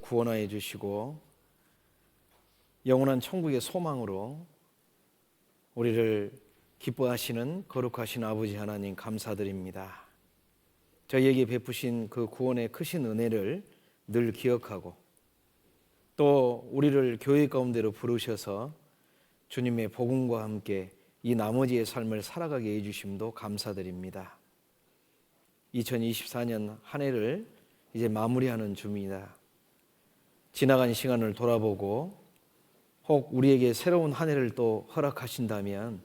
구원하여 주시고 영원한 천국의 소망으로 우리를 기뻐하시는 거룩하신 아버지 하나님 감사드립니다. 저희에게 베푸신 그 구원의 크신 은혜를 늘 기억하고 또 우리를 교회 가운데로 부르셔서 주님의 복음과 함께 이 나머지의 삶을 살아가게 해주심도 감사드립니다. 2024년 한 해를 이제 마무리하는 중입니다. 지나간 시간을 돌아보고 혹 우리에게 새로운 한 해를 또 허락하신다면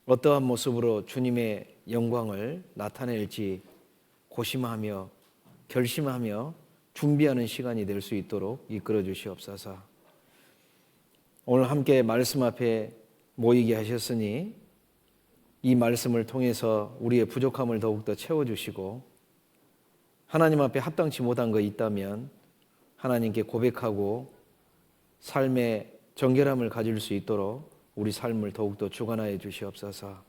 어떠한 모습으로 주님의 영광을 나타낼지 고심하며 결심하며 준비하는 시간이 될 수 있도록 이끌어 주시옵소서. 오늘 함께 말씀 앞에 모이게 하셨으니 이 말씀을 통해서 우리의 부족함을 더욱더 채워주시고 하나님 앞에 합당치 못한 거 있다면 하나님께 고백하고 삶의 정결함을 가질 수 있도록 우리 삶을 더욱더 주관하여 주시옵소서.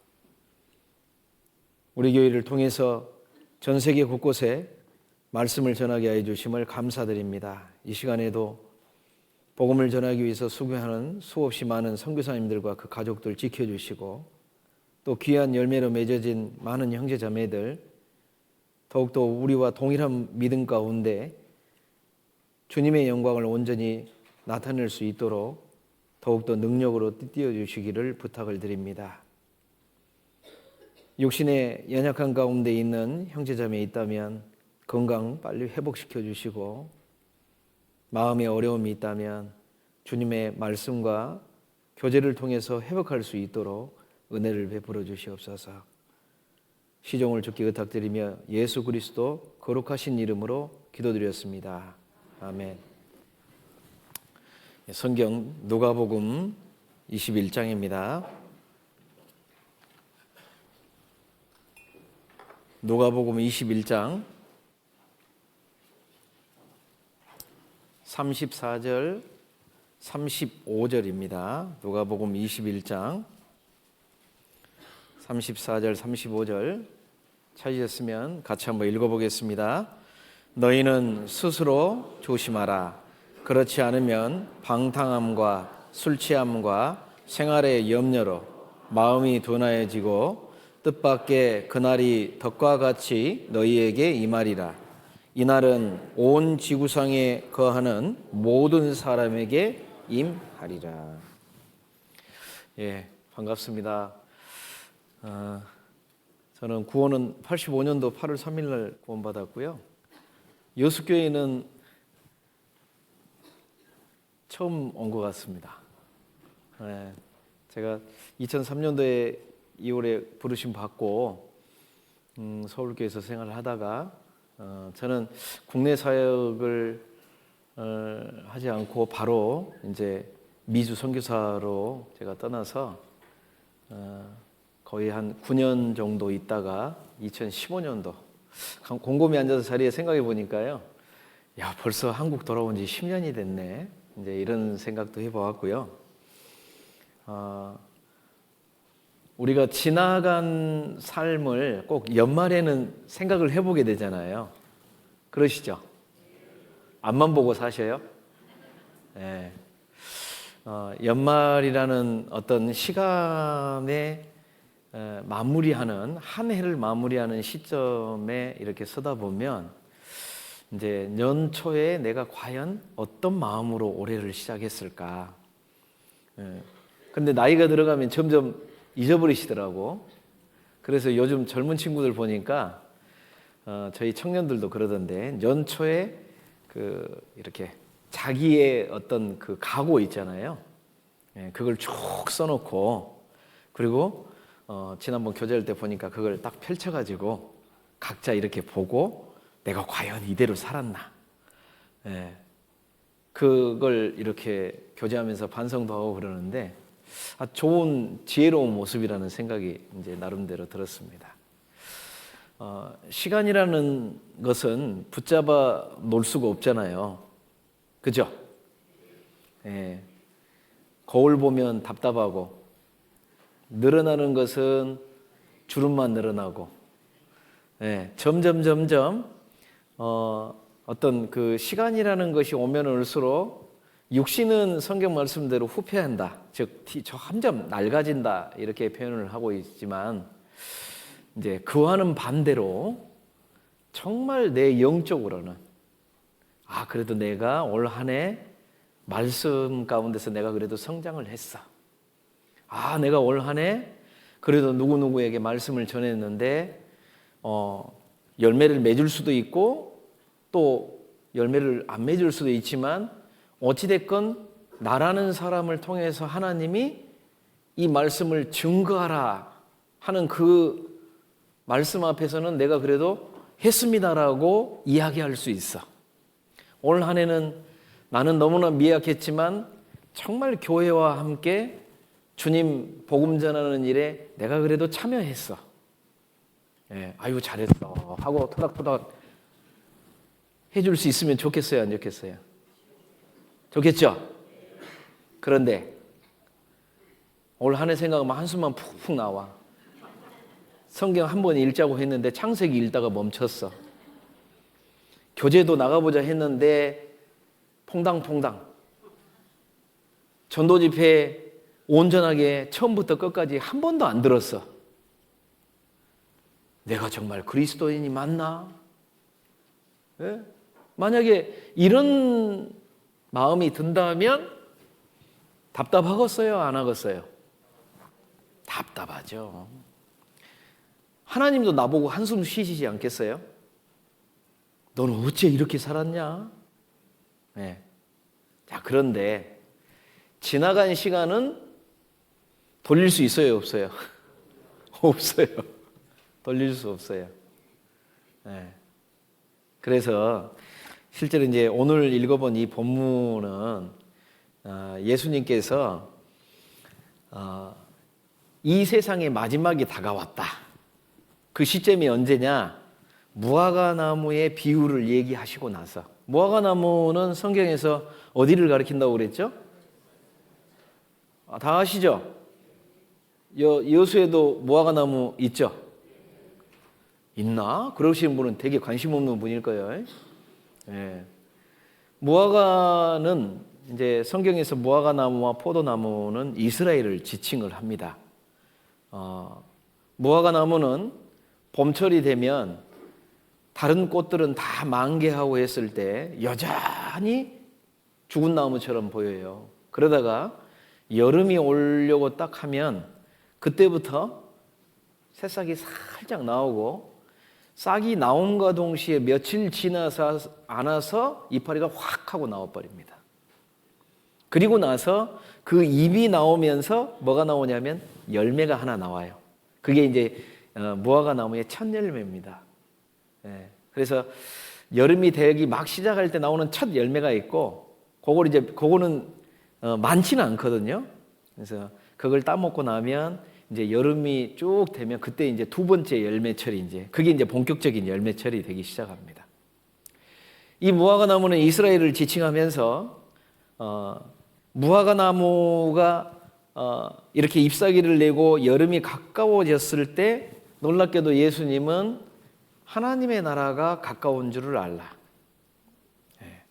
우리 교회를 통해서 전 세계 곳곳에 말씀을 전하게 하여 주심을 감사드립니다. 이 시간에도 복음을 전하기 위해서 수고하는 수없이 많은 선교사님들과 그 가족들 지켜주시고 또 귀한 열매로 맺어진 많은 형제 자매들 더욱더 우리와 동일한 믿음 가운데 주님의 영광을 온전히 나타낼 수 있도록 더욱더 능력으로 띄워주시기를 부탁을 드립니다. 육신의 연약한 가운데 있는 형제자매 있다면 건강 빨리 회복시켜 주시고 마음의 어려움이 있다면 주님의 말씀과 교제를 통해서 회복할 수 있도록 은혜를 베풀어 주시옵소서. 시종을 주께 의탁드리며 예수 그리스도 거룩하신 이름으로 기도드렸습니다. 아멘. 성경 누가복음 21장입니다. 누가복음 21장 34절 35절입니다. 누가복음 21장 34절 35절 찾으셨으면 같이 한번 읽어보겠습니다. 너희는 스스로 조심하라. 그렇지 않으면 방탕함과 술취함과 생활의 염려로 마음이 둔하여지고 뜻밖의 그날이 덕과 같이 너희에게 임하리라. 이날은 온 지구상에 거하는 모든 사람에게 임하리라. 예, 반갑습니다. 저는 구원은 85년도 8월 3일 날 구원받았고요. 여수교회는 처음 온 것 같습니다. 제가 2003년도에 2월에 부르심 받고 서울교회에서 생활을 하다가 저는 국내 사역을 하지 않고 바로 이제 미주 선교사로 제가 떠나서 거의 한 9년 정도 있다가 2015년도 곰곰이 앉아서 자리에 생각해 보니까요, 야 벌써 한국 돌아온 지 10년이 됐네. 이제 이런 생각도 해보았고요. 우리가 지나간 삶을 꼭 연말에는 생각을 해보게 되잖아요. 그러시죠? 앞만 보고 사셔요? 네. 연말이라는 어떤 시간에 마무리하는 한 해를 마무리하는 시점에 이렇게 서다 보면 이제 연초에 내가 과연 어떤 마음으로 올해를 시작했을까? 근데 나이가 들어가면 점점 잊어버리시더라고. 그래서 요즘 젊은 친구들 보니까 저희 청년들도 그러던데 연초에 이렇게 자기의 어떤 그 각오 있잖아요. 그걸 쭉 써놓고 그리고 지난번 교제할 때 보니까 그걸 딱 펼쳐가지고 각자 이렇게 보고 내가 과연 이대로 살았나? 그걸 이렇게 교제하면서 반성도 하고 그러는데 좋은 지혜로운 모습이라는 생각이 이제 나름대로 들었습니다. 시간이라는 것은 붙잡아 놓을 수가 없잖아요. 그죠? 거울 보면 답답하고 늘어나는 것은 주름만 늘어나고 점점 어떤 그 시간이라는 것이 오면 올수록 육신은 성경 말씀대로 후퇴한다. 즉, 저 한 점 낡아진다. 이렇게 표현을 하고 있지만, 이제 그와는 반대로 정말 내 영적으로는, 그래도 내가 올 한 해 말씀 가운데서 내가 그래도 성장을 했어. 내가 올 한 해 그래도 누구누구에게 말씀을 전했는데, 열매를 맺을 수도 있고, 또 열매를 안 맺을 수도 있지만, 어찌됐건 나라는 사람을 통해서 하나님이 이 말씀을 증거하라 하는 그 말씀 앞에서는 내가 그래도 했습니다라고 이야기할 수 있어. 올 한 해는 나는 너무나 미약했지만 정말 교회와 함께 주님 복음 전하는 일에 내가 그래도 참여했어. 아유 잘했어 하고 토닥토닥 해줄 수 있으면 좋겠어요, 안 좋겠어요? 좋겠죠? 그런데 올 한 해 생각하면 한숨만 푹푹 나와. 성경 한 번 읽자고 했는데 창세기 읽다가 멈췄어. 교제도 나가보자 했는데 퐁당퐁당. 전도 집회 온전하게 처음부터 끝까지 한 번도 안 들었어. 내가 정말 그리스도인이 맞나? 네? 만약에 이런 마음이 든다면 답답하겠어요? 안 하겠어요? 답답하죠. 하나님도 나보고 한숨 쉬시지 않겠어요? 너는 어째 이렇게 살았냐? 네. 자, 그런데 지나간 시간은 돌릴 수 있어요, 없어요? 없어요. 돌릴 수 없어요. 네. 그래서 실제로 이제 오늘 읽어본 이 본문은 예수님께서 이 세상의 마지막이 다가왔다. 그 시점이 언제냐? 무화과나무의 비유를 얘기하시고 나서. 무화과나무는 성경에서 어디를 가리킨다고 그랬죠? 다 아시죠? 여수에도 무화과나무 있죠? 있나? 그러시는 분은 되게 관심 없는 분일 거예요. 예. 무화과는 이제 성경에서 무화과나무와 포도나무는 이스라엘을 지칭을 합니다. 무화과나무는 봄철이 되면 다른 꽃들은 다 만개하고 했을 때 여전히 죽은 나무처럼 보여요. 그러다가 여름이 오려고 딱 하면 그때부터 새싹이 살짝 나오고 싹이 나온과 동시에 며칠 지나서 안아서 이파리가 확 하고 나와버립니다. 그리고 나서 그 잎이 나오면서 뭐가 나오냐면 열매가 하나 나와요. 그게 이제 무화과 나무의 첫 열매입니다. 그래서 여름이 되기 막 시작할 때 나오는 첫 열매가 있고, 그거는 많지는 않거든요. 그래서 그걸 따먹고 나면 이제 여름이 쭉 되면 그때 이제 두 번째 열매철이 그게 이제 본격적인 열매철이 되기 시작합니다. 이 무화과 나무는 이스라엘을 지칭하면서 무화과 나무가 이렇게 잎사귀를 내고 여름이 가까워졌을 때 놀랍게도 예수님은 하나님의 나라가 가까운 줄을 알라.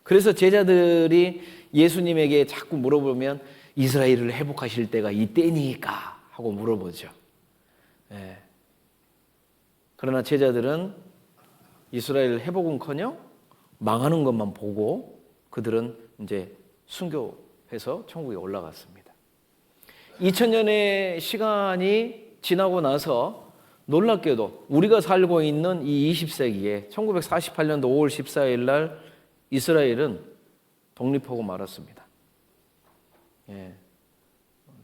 그래서 제자들이 예수님에게 자꾸 물어보면 이스라엘을 회복하실 때가 이때니까 하고 물어보죠. 그러나 제자들은 이스라엘 회복은커녕 망하는 것만 보고 그들은 이제 순교해서 천국에 올라갔습니다. 2000년의 시간이 지나고 나서 놀랍게도 우리가 살고 있는 이 20세기에 1948년도 5월 14일 날 이스라엘은 독립하고 말았습니다.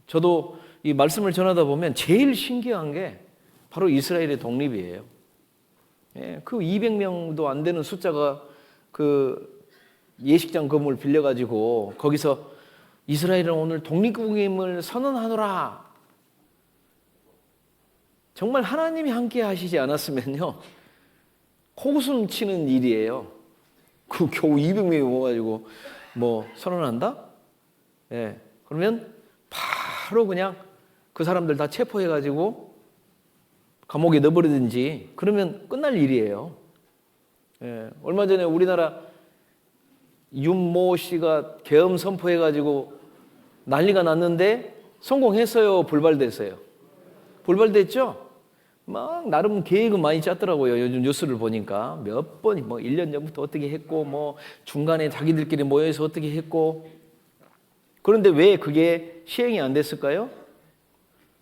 저도 이 말씀을 전하다 보면 제일 신기한 게 바로 이스라엘의 독립이에요. 그 200명도 안 되는 숫자가 그 예식장 건물 빌려가지고 거기서 이스라엘은 오늘 독립국임을 선언하노라. 정말 하나님이 함께 하시지 않았으면요, 코웃음 치는 일이에요. 그 겨우 200명이 모아가지고 뭐 선언한다? 그러면 바로 그냥 그 사람들 다 체포해가지고 감옥에 넣어버리든지 그러면 끝날 일이에요. 얼마 전에 우리나라 윤모 씨가 계엄 선포해가지고 난리가 났는데 성공했어요? 불발됐어요? 불발됐죠? 막 나름 계획은 많이 짰더라고요. 요즘 뉴스를 보니까 몇 번, 1년 전부터 어떻게 했고, 중간에 자기들끼리 모여서 어떻게 했고. 그런데 왜 그게 시행이 안 됐을까요?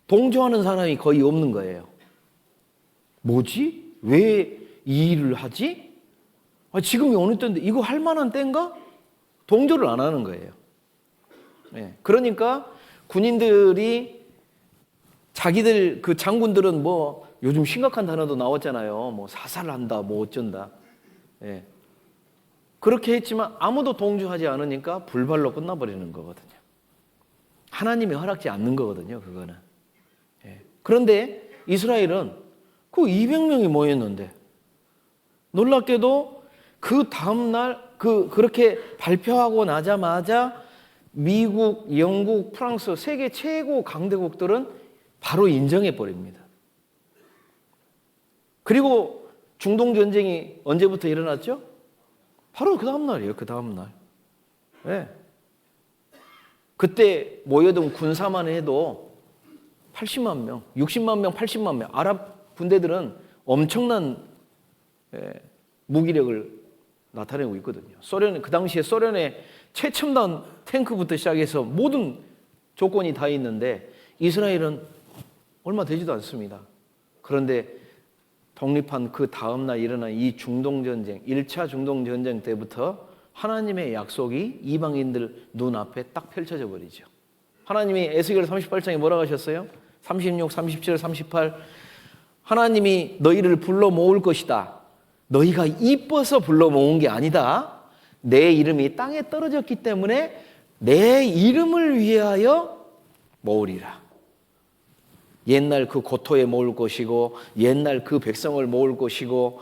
동조하는 사람이 거의 없는 거예요. 뭐지? 왜 이 일을 하지? 지금이 어느 때인데 이거 할 만한 때인가? 동조를 안 하는 거예요. 네. 그러니까 군인들이 자기들 그 장군들은 요즘 심각한 단어도 나왔잖아요. 사살한다, 어쩐다. 네. 그렇게 했지만 아무도 동조하지 않으니까 불발로 끝나버리는 거거든요. 하나님이 허락지 않는 거거든요, 그거는. 네. 그런데 이스라엘은 그 200명이 모였는데 놀랍게도 그 다음날 그렇게 발표하고 나자마자 미국, 영국, 프랑스 세계 최고 강대국들은 바로 인정해 버립니다. 그리고 중동 전쟁이 언제부터 일어났죠? 바로 그 다음 날이에요. 그 다음 날. 네. 그때 모여든 군사만 해도 80만 명, 60만 명, 80만 명. 아랍 군대들은 엄청난 무기력을 나타내고 있거든요. 그 당시에 소련의 최첨단 탱크부터 시작해서 모든 조건이 다 있는데 이스라엘은 얼마 되지도 않습니다. 그런데 독립한 그 다음날 일어난 이 중동전쟁, 1차 중동전쟁 때부터 하나님의 약속이 이방인들 눈앞에 딱 펼쳐져 버리죠. 하나님이 에스겔 38장에 뭐라고 하셨어요? 36, 37, 38 하나님이 너희를 불러 모을 것이다. 너희가 이뻐서 불러 모은 게 아니다. 내 이름이 땅에 떨어졌기 때문에 내 이름을 위하여 모으리라. 옛날 그 고토에 모을 것이고 옛날 그 백성을 모을 것이고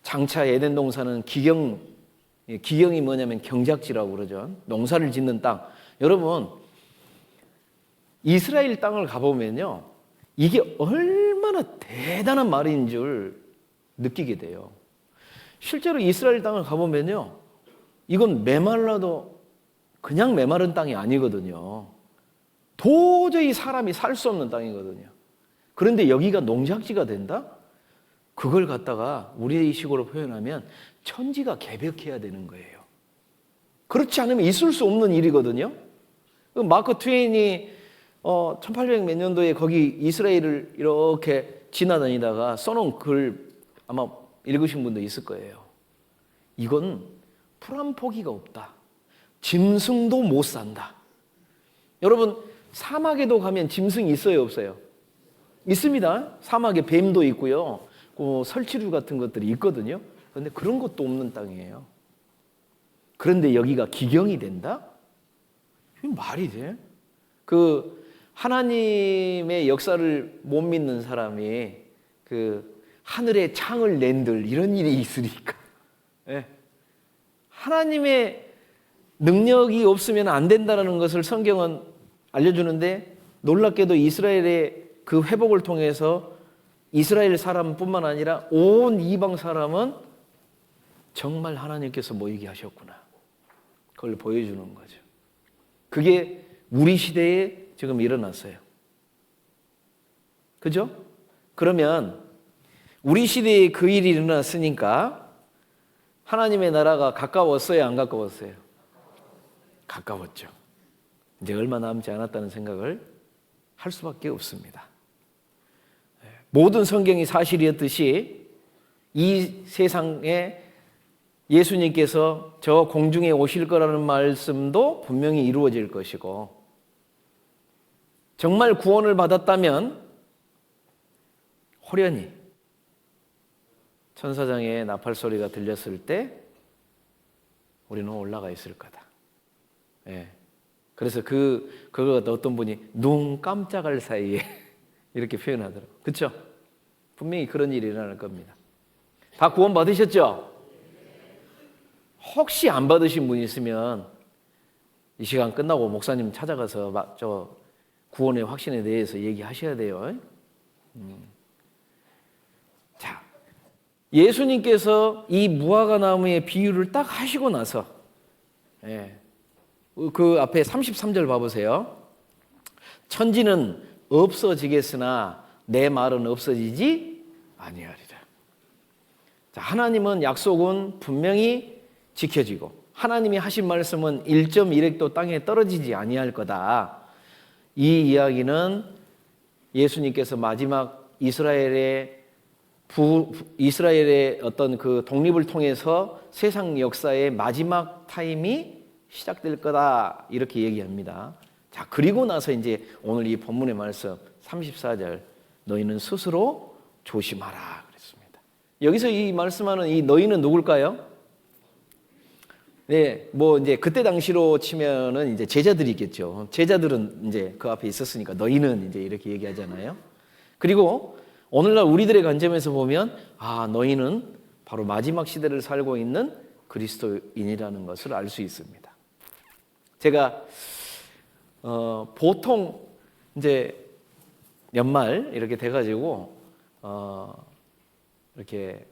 장차 에덴 동산은 기경이 뭐냐면 경작지라고 그러죠. 농사를 짓는 땅. 여러분 이스라엘 땅을 가보면요. 이게 얼마나 대단한 말인 줄 느끼게 돼요. 실제로 이스라엘 땅을 가보면요. 이건 메말라도 그냥 메마른 땅이 아니거든요. 도저히 사람이 살 수 없는 땅이거든요. 그런데 여기가 농작지가 된다? 그걸 갖다가 우리의 식으로 표현하면 천지가 개벽해야 되는 거예요. 그렇지 않으면 있을 수 없는 일이거든요. 마크 트웨인이 1800 몇 년도에 거기 이스라엘을 이렇게 지나다니다가 써놓은 글 아마 읽으신 분도 있을 거예요. 이건 풀 한 포기가 없다. 짐승도 못 산다. 여러분 사막에도 가면 짐승이 있어요, 없어요? 있습니다. 사막에 뱀도 있고요. 설치류 같은 것들이 있거든요. 그런데 그런 것도 없는 땅이에요. 그런데 여기가 기경이 된다? 이게 말이 돼? 하나님의 역사를 못 믿는 사람이 하늘에 창을 낸들 이런 일이 있으니까. 네. 하나님의 능력이 없으면 안 된다는 것을 성경은 알려주는데 놀랍게도 이스라엘의 그 회복을 통해서 이스라엘 사람뿐만 아니라 온 이방 사람은 정말 하나님께서 모이게 하셨구나. 그걸 보여주는 거죠. 그게 우리 시대에 지금 일어났어요. 그죠? 그러면 우리 시대에 그 일이 일어났으니까 하나님의 나라가 가까웠어요? 안 가까웠어요? 가까웠죠. 이제 얼마 남지 않았다는 생각을 할 수밖에 없습니다. 모든 성경이 사실이었듯이 이 세상에 예수님께서 저 공중에 오실 거라는 말씀도 분명히 이루어질 것이고 정말 구원을 받았다면 호련히 천사장의 나팔 소리가 들렸을 때 우리는 올라가 있을 거다. 예. 그래서 그거 어떤 분이 눈 깜짝할 사이에 이렇게 표현하더라고요. 그렇죠? 분명히 그런 일이 일어날 겁니다. 다 구원 받으셨죠? 혹시 안 받으신 분 있으면 이 시간 끝나고 목사님 찾아가서 구원의 확신에 대해서 얘기하셔야 돼요. 자, 예수님께서 이 무화과 나무의 비유를 딱 하시고 나서 예. 그 앞에 33절 봐보세요. 천지는 없어지겠으나 내 말은 없어지지 아니하리라. 자, 하나님은 약속은 분명히 지켜지고 하나님이 하신 말씀은 1.1획도 땅에 떨어지지 아니할 거다. 이 이야기는 예수님께서 마지막 이스라엘의 어떤 그 독립을 통해서 세상 역사의 마지막 타임이 시작될 거다 이렇게 얘기합니다. 자, 그리고 나서 이제 오늘 이 본문의 말씀 34절 너희는 스스로 조심하라 그랬습니다. 여기서 이 말씀하는 이 너희는 누굴까요? 네, 뭐 이제 그때 당시로 치면은 이제 제자들이 있겠죠. 제자들은 이제 그 앞에 있었으니까 너희는 이제 이렇게 얘기하잖아요. 그리고 오늘날 우리들의 관점에서 보면 너희는 바로 마지막 시대를 살고 있는 그리스도인이라는 것을 알 수 있습니다. 제가 보통 이제 연말 이렇게 돼가지고 이렇게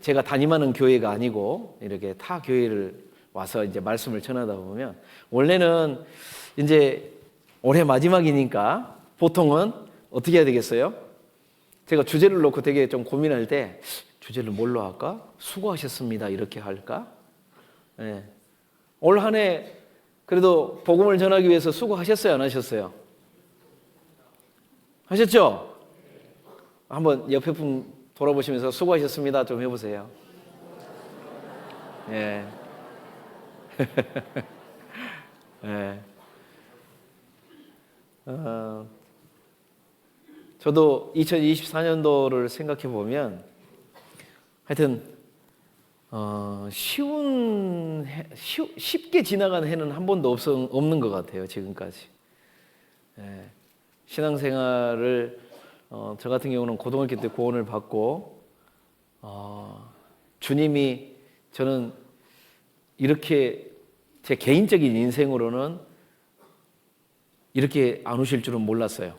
제가 담임하는 교회가 아니고 이렇게 타 교회를 와서 이제 말씀을 전하다 보면 원래는 이제 올해 마지막이니까 보통은 어떻게 해야 되겠어요? 제가 주제를 놓고 되게 좀 고민할 때 주제를 뭘로 할까? 수고하셨습니다 이렇게 할까? 네. 올 한 해 그래도 복음을 전하기 위해서 수고하셨어요 안 하셨어요? 하셨죠? 한번 옆에 분 돌아보시면서 수고하셨습니다 좀 해보세요. 예. 예. 저도 2024년도를 생각해 보면 하여튼 쉽게 지나간 해는 한 번도 없는 것 같아요 지금까지. 예. 신앙생활을 저 같은 경우는 고등학교 때 구원을 받고 주님이 저는 이렇게 제 개인적인 인생으로는 이렇게 안 오실 줄은 몰랐어요.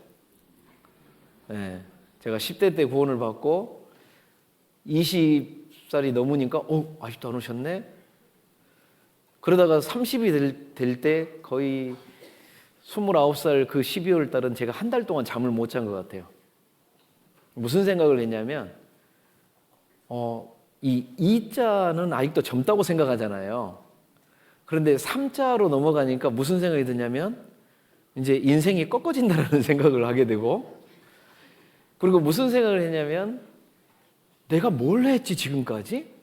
네, 제가 10대 때 구원을 받고 20살이 넘으니까 아직도 안 오셨네? 그러다가 30이 될 때 거의 29살 그 12월 달은 제가 한 달 동안 잠을 못 잔 것 같아요. 무슨 생각을 했냐면 이 2자는 아직도 젊다고 생각하잖아요. 그런데 3자로 넘어가니까 무슨 생각이 드냐면 이제 인생이 꺾어진다는 생각을 하게 되고 그리고 무슨 생각을 했냐면 내가 뭘 했지 지금까지?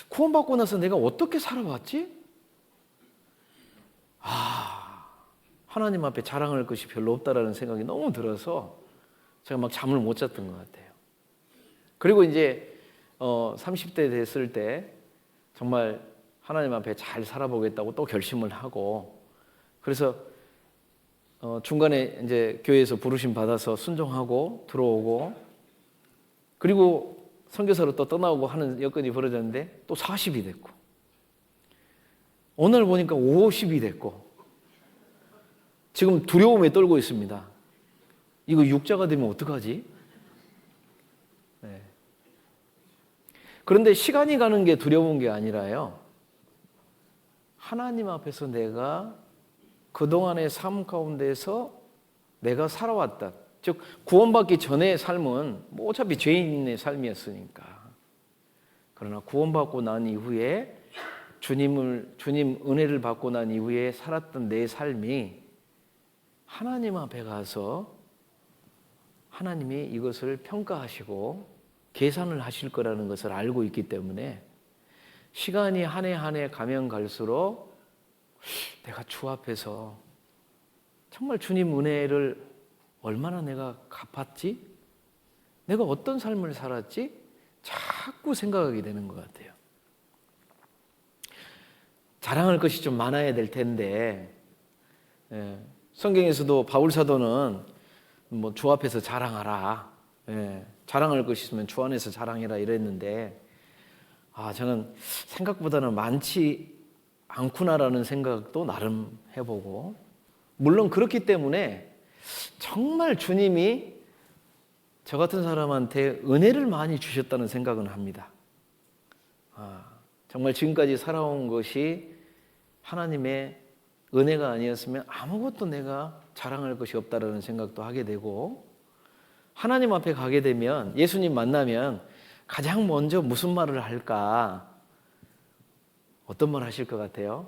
구원받고 나서 내가 어떻게 살아왔지? 하나님 앞에 자랑할 것이 별로 없다라는 생각이 너무 들어서 제가 막 잠을 못 잤던 것 같아요. 그리고 이제 30대 됐을 때 정말 하나님 앞에 잘 살아보겠다고 또 결심을 하고 그래서 중간에 이제 교회에서 부르심 받아서 순종하고 들어오고 그리고 선교사로 또 떠나오고 하는 여건이 벌어졌는데 또 40이 됐고 오늘 보니까 50이 됐고 지금 두려움에 떨고 있습니다. 이거 육자가 되면 어떡하지? 네. 그런데 시간이 가는 게 두려운 게 아니라요. 하나님 앞에서 내가 그동안의 삶 가운데서 내가 살아왔다. 즉 구원받기 전의 삶은 뭐 어차피 죄인의 삶이었으니까. 그러나 구원받고 난 이후에 주님 은혜를 받고 난 이후에 살았던 내 삶이 하나님 앞에 가서 하나님이 이것을 평가하시고 계산을 하실 거라는 것을 알고 있기 때문에 시간이 한 해 한 해 가면 갈수록 내가 주 앞에서 정말 주님 은혜를 얼마나 내가 갚았지? 내가 어떤 삶을 살았지? 자꾸 생각하게 되는 것 같아요. 자랑할 것이 좀 많아야 될 텐데 성경에서도 바울 사도는 뭐 주 앞에서 자랑하라. 자랑할 것이 있으면 주 안에서 자랑해라 이랬는데 저는 생각보다는 많지 않구나라는 생각도 나름 해보고 물론 그렇기 때문에 정말 주님이 저 같은 사람한테 은혜를 많이 주셨다는 생각은 합니다. 정말 지금까지 살아온 것이 하나님의 은혜가 아니었으면 아무것도 내가 자랑할 것이 없다라는 생각도 하게 되고, 하나님 앞에 가게 되면, 예수님 만나면 가장 먼저 무슨 말을 할까? 어떤 말 하실 것 같아요?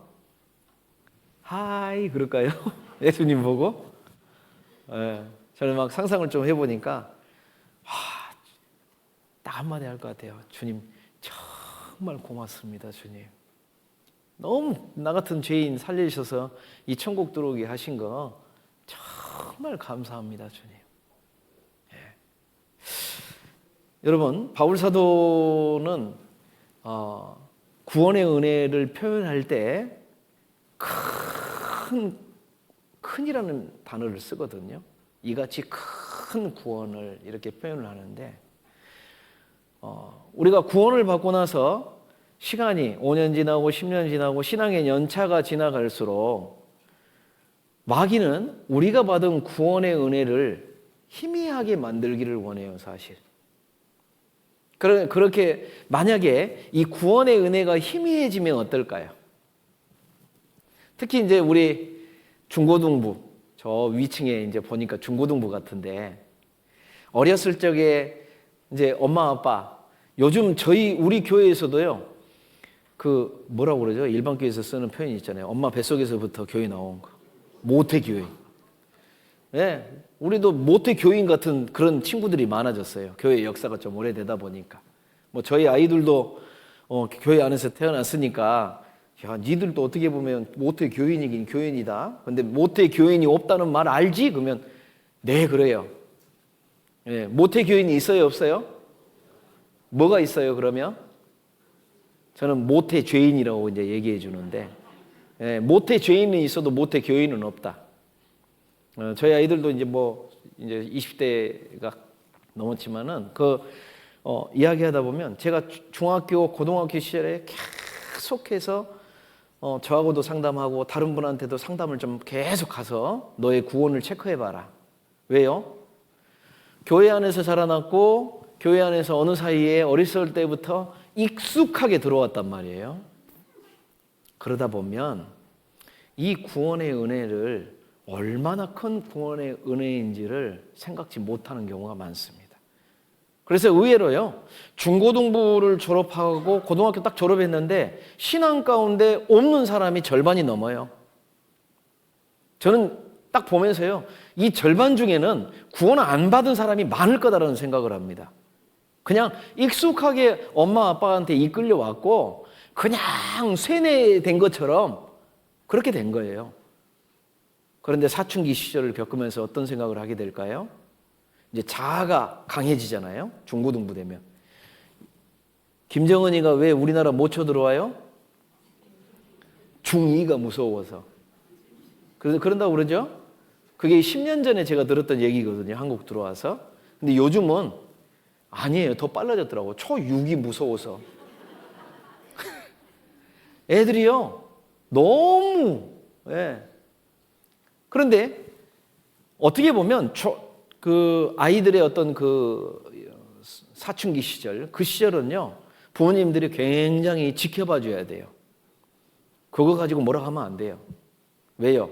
하이 그럴까요? 예수님 보고? 저는 막 상상을 좀 해보니까 딱 한마디 할 것 같아요. 주님 정말 고맙습니다. 주님 너무 나 같은 죄인 살리셔서 이 천국 들어오게 하신 거 정말 감사합니다. 주님. 여러분, 바울 사도는 구원의 은혜를 표현할 때 큰이라는 단어를 쓰거든요. 이같이 큰 구원을 이렇게 표현을 하는데, 우리가 구원을 받고 나서 시간이 5년 지나고 10년 지나고 신앙의 연차가 지나갈수록 마귀는 우리가 받은 구원의 은혜를 희미하게 만들기를 원해요, 사실. 그렇게 만약에 이 구원의 은혜가 희미해지면 어떨까요? 특히 이제 우리 중고등부, 저 위층에 이제 보니까 중고등부 같은데, 어렸을 적에 이제 엄마 아빠, 요즘 우리 교회에서도요, 그 뭐라고 그러죠? 일반 교회에서 쓰는 표현이 있잖아요. 엄마 뱃속에서부터 교회 나온 거. 모태 교인. 네, 우리도 모태 교인 같은 그런 친구들이 많아졌어요. 교회 역사가 좀 오래되다 보니까. 뭐 저희 아이들도 교회 안에서 태어났으니까, 야, 니들도 어떻게 보면 모태 교인이긴 교인이다. 근데 모태 교인이 없다는 말 알지? 그러면 네, 그래요. 네, 모태 교인이 있어요, 없어요? 뭐가 있어요, 그러면? 저는 모태 죄인이라고 이제 얘기해 주는데, 네, 모태 죄인은 있어도 모태 교인은 없다. 저희 아이들도 이제 이제 20대가 넘었지만은 이야기하다 보면, 제가 중학교, 고등학교 시절에 계속해서 저하고도 상담하고 다른 분한테도 상담을 좀 계속 가서 너의 구원을 체크해봐라. 왜요? 교회 안에서 자라났고 교회 안에서 어느 사이에 어렸을 때부터 익숙하게 들어왔단 말이에요. 그러다 보면 이 구원의 은혜를 얼마나 큰 구원의 은혜인지를 생각지 못하는 경우가 많습니다. 그래서 의외로요, 중고등부를 졸업하고 고등학교 딱 졸업했는데 신앙 가운데 없는 사람이 절반이 넘어요. 저는 딱 보면서요, 이 절반 중에는 구원 안 받은 사람이 많을 거다라는 생각을 합니다. 그냥 익숙하게 엄마 아빠한테 이끌려 왔고 그냥 세뇌된 것처럼 그렇게 된 거예요. 그런데 사춘기 시절을 겪으면서 어떤 생각을 하게 될까요? 이제 자아가 강해지잖아요. 중고등부 되면. 김정은이가 왜 우리나라 못 쳐들어와요? 중2가 무서워서. 그래서 그런다고 그러죠? 그게 10년 전에 제가 들었던 얘기거든요. 한국 들어와서. 근데 요즘은 아니에요. 더 빨라졌더라고요. 초6이 무서워서. 애들이요, 너무. 예. 그런데 어떻게 보면 그 아이들의 어떤 그 사춘기 시절, 그 시절은요, 부모님들이 굉장히 지켜봐 줘야 돼요. 그거 가지고 뭐라 하면 안 돼요. 왜요?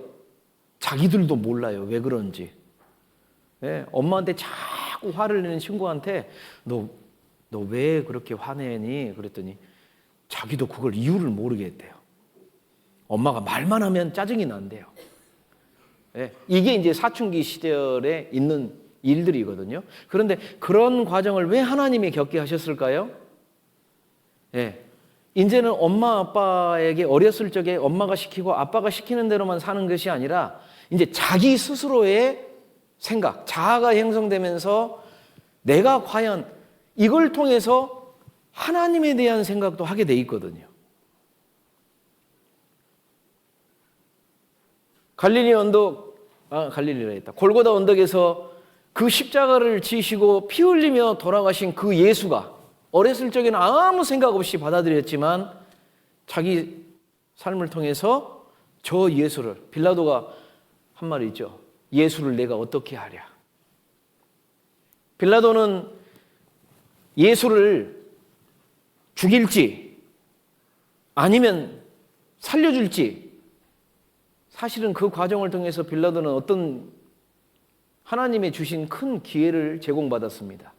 자기들도 몰라요. 왜 그런지. 예, 엄마한테 자꾸 화를 내는 친구한테 너 왜 그렇게 화내니? 그랬더니 자기도 그걸 이유를 모르겠대요. 엄마가 말만 하면 짜증이 난대요. 예, 이게 이제 사춘기 시절에 있는 일들이거든요. 그런데 그런 과정을 왜 하나님이 겪게 하셨을까요? 예, 이제는 엄마 아빠에게 어렸을 적에 엄마가 시키고 아빠가 시키는 대로만 사는 것이 아니라 이제 자기 스스로의 생각, 자아가 형성되면서 내가 과연 이걸 통해서 하나님에 대한 생각도 하게 돼 있거든요. 갈릴리라 했다. 골고다 언덕에서 그 십자가를 지시고 피 흘리며 돌아가신 그 예수가 어렸을 적에는 아무 생각 없이 받아들였지만 자기 삶을 통해서 저 예수를, 빌라도가 한 말이 있죠. 예수를 내가 어떻게 하랴. 빌라도는 예수를 죽일지 아니면 살려줄지 사실은 그 과정을 통해서 빌라도는 어떤 하나님의 주신 큰 기회를 제공받았습니다.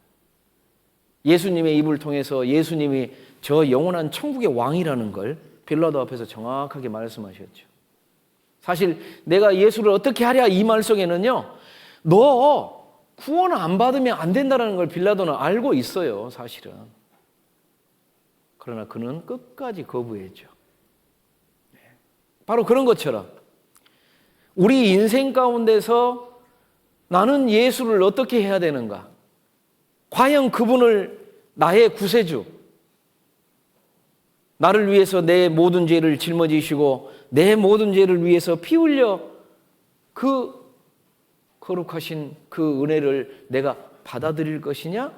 예수님의 입을 통해서 예수님이 저 영원한 천국의 왕이라는 걸 빌라도 앞에서 정확하게 말씀하셨죠. 사실 내가 예수를 어떻게 하랴 이 말 속에는요, 너 구원 안 받으면 안 된다는 걸 빌라도는 알고 있어요, 사실은. 그러나 그는 끝까지 거부했죠. 바로 그런 것처럼 우리 인생 가운데서 나는 예수를 어떻게 해야 되는가? 과연 그분을 나의 구세주, 나를 위해서 내 모든 죄를 짊어지시고 내 모든 죄를 위해서 피 흘려 그 거룩하신 그 은혜를 내가 받아들일 것이냐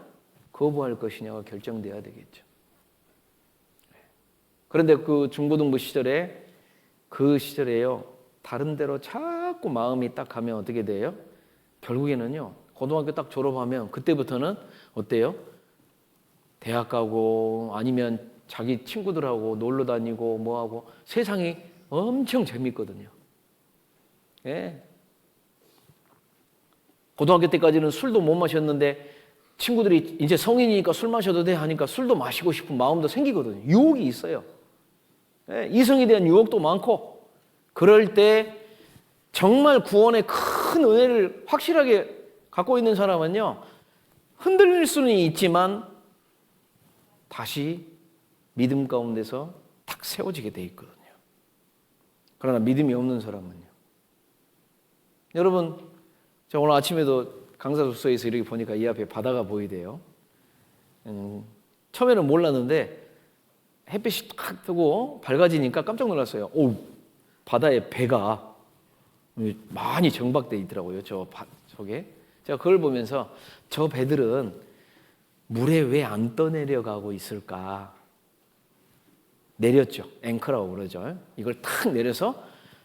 거부할 것이냐가 결정돼야 되겠죠. 그런데 그 중고등부 시절에 그 시절에요, 다른 데로 자꾸 마음이 딱 가면 어떻게 돼요? 결국에는요, 고등학교 딱 졸업하면 그때부터는 어때요? 대학 가고 아니면 자기 친구들하고 놀러 다니고 뭐하고 세상이 엄청 재밌거든요. 예. 고등학교 때까지는 술도 못 마셨는데 친구들이 이제 성인이니까 술 마셔도 돼 하니까 술도 마시고 싶은 마음도 생기거든요. 유혹이 있어요. 예. 이성에 대한 유혹도 많고, 그럴 때 정말 구원의 큰 은혜를 확실하게 갖고 있는 사람은요, 흔들릴 수는 있지만 다시 믿음 가운데서 탁 세워지게 돼 있거든요. 그러나 믿음이 없는 사람은요. 여러분, 제가 오늘 아침에도 강사 숙소에서 이렇게 보니까 이 앞에 바다가 보이대요. 처음에는 몰랐는데 햇빛이 탁 뜨고 밝아지니까 깜짝 놀랐어요. 오, 바다에 배가 많이 정박돼 있더라고요. 저 속에. 제가 그걸 보면서 저 배들은 물에 왜 안 떠내려가고 있을까? 내렸죠. 앵커라고 그러죠. 이걸 탁 내려서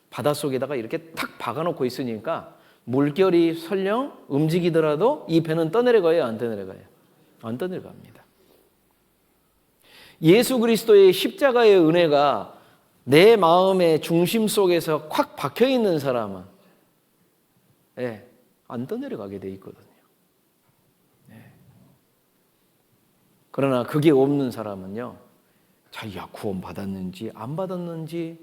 바닷속에다가 이렇게 탁 박아놓고 있으니까 물결이 설령 움직이더라도 이 배는 떠내려가요, 안 떠내려가요? 안 떠내려갑니다. 예수 그리스도의 십자가의 은혜가 내 마음의 중심 속에서 콱 박혀 있는 사람은 안 떠내려가게 돼 있거든요. 그러나 그게 없는 사람은요, 자기가 구원 받았는지 안 받았는지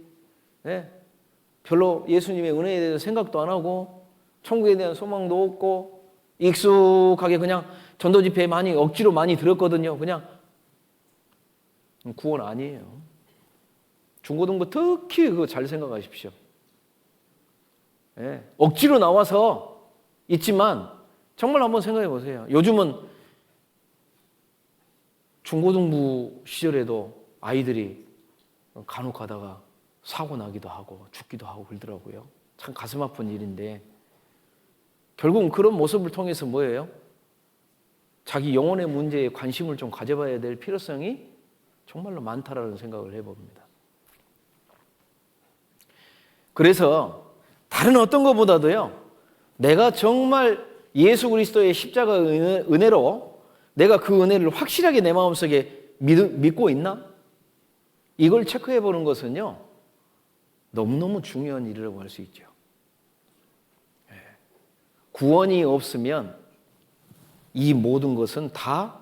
별로 예수님의 은혜에 대해서 생각도 안 하고 천국에 대한 소망도 없고 익숙하게 그냥 전도 집회에 억지로 많이 들었거든요. 그냥 구원 아니에요. 중고등부 특히 그거 잘 생각하십시오. 억지로 나와서 있지만 정말 한번 생각해 보세요. 요즘은 중고등부 시절에도 아이들이 간혹 가다가 사고 나기도 하고 죽기도 하고 그러더라고요. 참 가슴 아픈 일인데 결국은 그런 모습을 통해서 뭐예요? 자기 영혼의 문제에 관심을 좀 가져봐야 될 필요성이 정말로 많다라는 생각을 해봅니다. 그래서 다른 어떤 것보다도요, 내가 정말 예수 그리스도의 십자가 은혜로 내가 그 은혜를 확실하게 내 마음속에 믿고 있나? 이걸 체크해 보는 것은요, 너무너무 중요한 일이라고 할 수 있죠. 구원이 없으면 이 모든 것은 다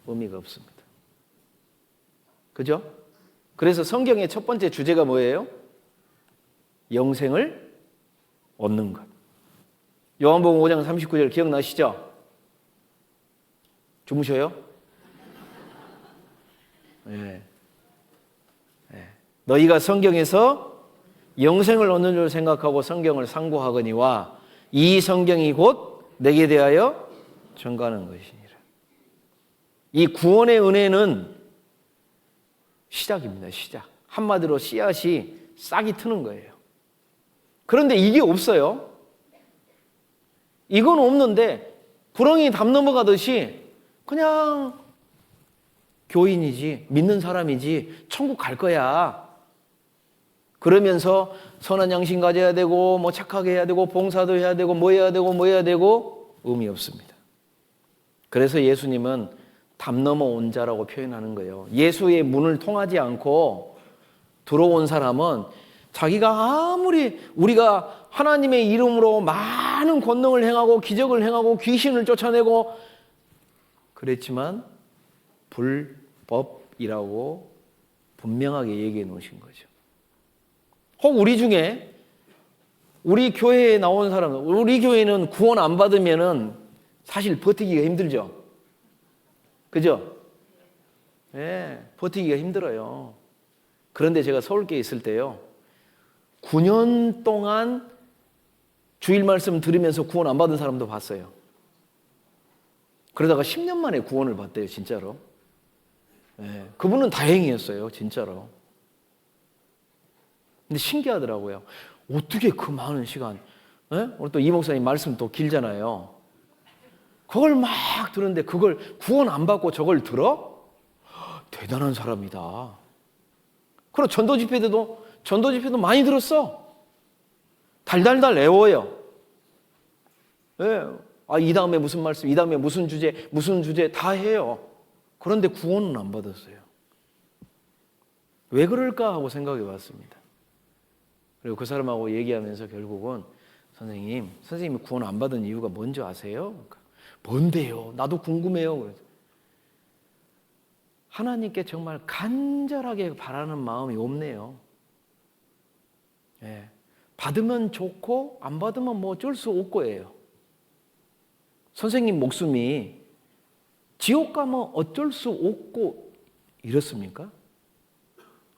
의미가 없습니다. 그죠? 그래서 성경의 첫 번째 주제가 뭐예요? 영생을 얻는 것. 요한복음 5장 39절 기억나시죠? 주무셔요? 너희가 성경에서 영생을 얻는 줄 생각하고 성경을 상고하거니와 이 성경이 곧 내게 대하여 증거하는 것이니라. 이 구원의 은혜는 시작입니다. 시작. 한마디로 씨앗이 싹이 트는 거예요. 그런데 이게 없어요. 이건 없는데 구렁이 담 넘어가듯이 그냥 교인이지, 믿는 사람이지, 천국 갈 거야. 그러면서 선한 양심 가져야 되고, 뭐 착하게 해야 되고, 봉사도 해야 되고, 뭐 해야 되고, 뭐 해야 되고, 의미 없습니다. 그래서 예수님은 담 넘어 온 자라고 표현하는 거예요. 예수의 문을 통하지 않고 들어온 사람은 자기가 아무리 우리가 하나님의 이름으로 많은 권능을 행하고 기적을 행하고 귀신을 쫓아내고 그랬지만 불법이라고 분명하게 얘기해 놓으신 거죠. 혹 우리 중에 우리 교회에 나온 사람, 우리 교회는 구원 안 받으면은 사실 버티기가 힘들죠. 그죠? 네, 버티기가 힘들어요. 그런데 제가 서울교회에 있을 때요, 9년 동안 주일 말씀 들으면서 구원 안 받은 사람도 봤어요. 그러다가 10년 만에 구원을 받대요, 진짜로. 네, 그분은 다행이었어요, 진짜로. 근데 신기하더라고요. 어떻게 그 많은 시간, 네? 오늘 또 이 목사님 말씀 또 길잖아요. 그걸 막 들었는데 그걸 구원 안 받고 저걸 들어? 대단한 사람이다. 그리고 전도 집회도 많이 들었어. 달달달 외워요. 네. 이 다음에 무슨 말씀, 이 다음에 무슨 주제 다 해요. 그런데 구원은 안 받았어요. 왜 그럴까 하고 생각해 봤습니다. 그리고 그 사람하고 얘기하면서 결국은 선생님이 구원 안 받은 이유가 뭔지 아세요? 그러니까, 뭔데요? 나도 궁금해요. 그래서 하나님께 정말 간절하게 바라는 마음이 없네요. 예. 받으면 좋고 안 받으면 뭐 어쩔 수 없고예요. 선생님 목숨이 지옥 가면 어쩔 수 없고 이렇습니까?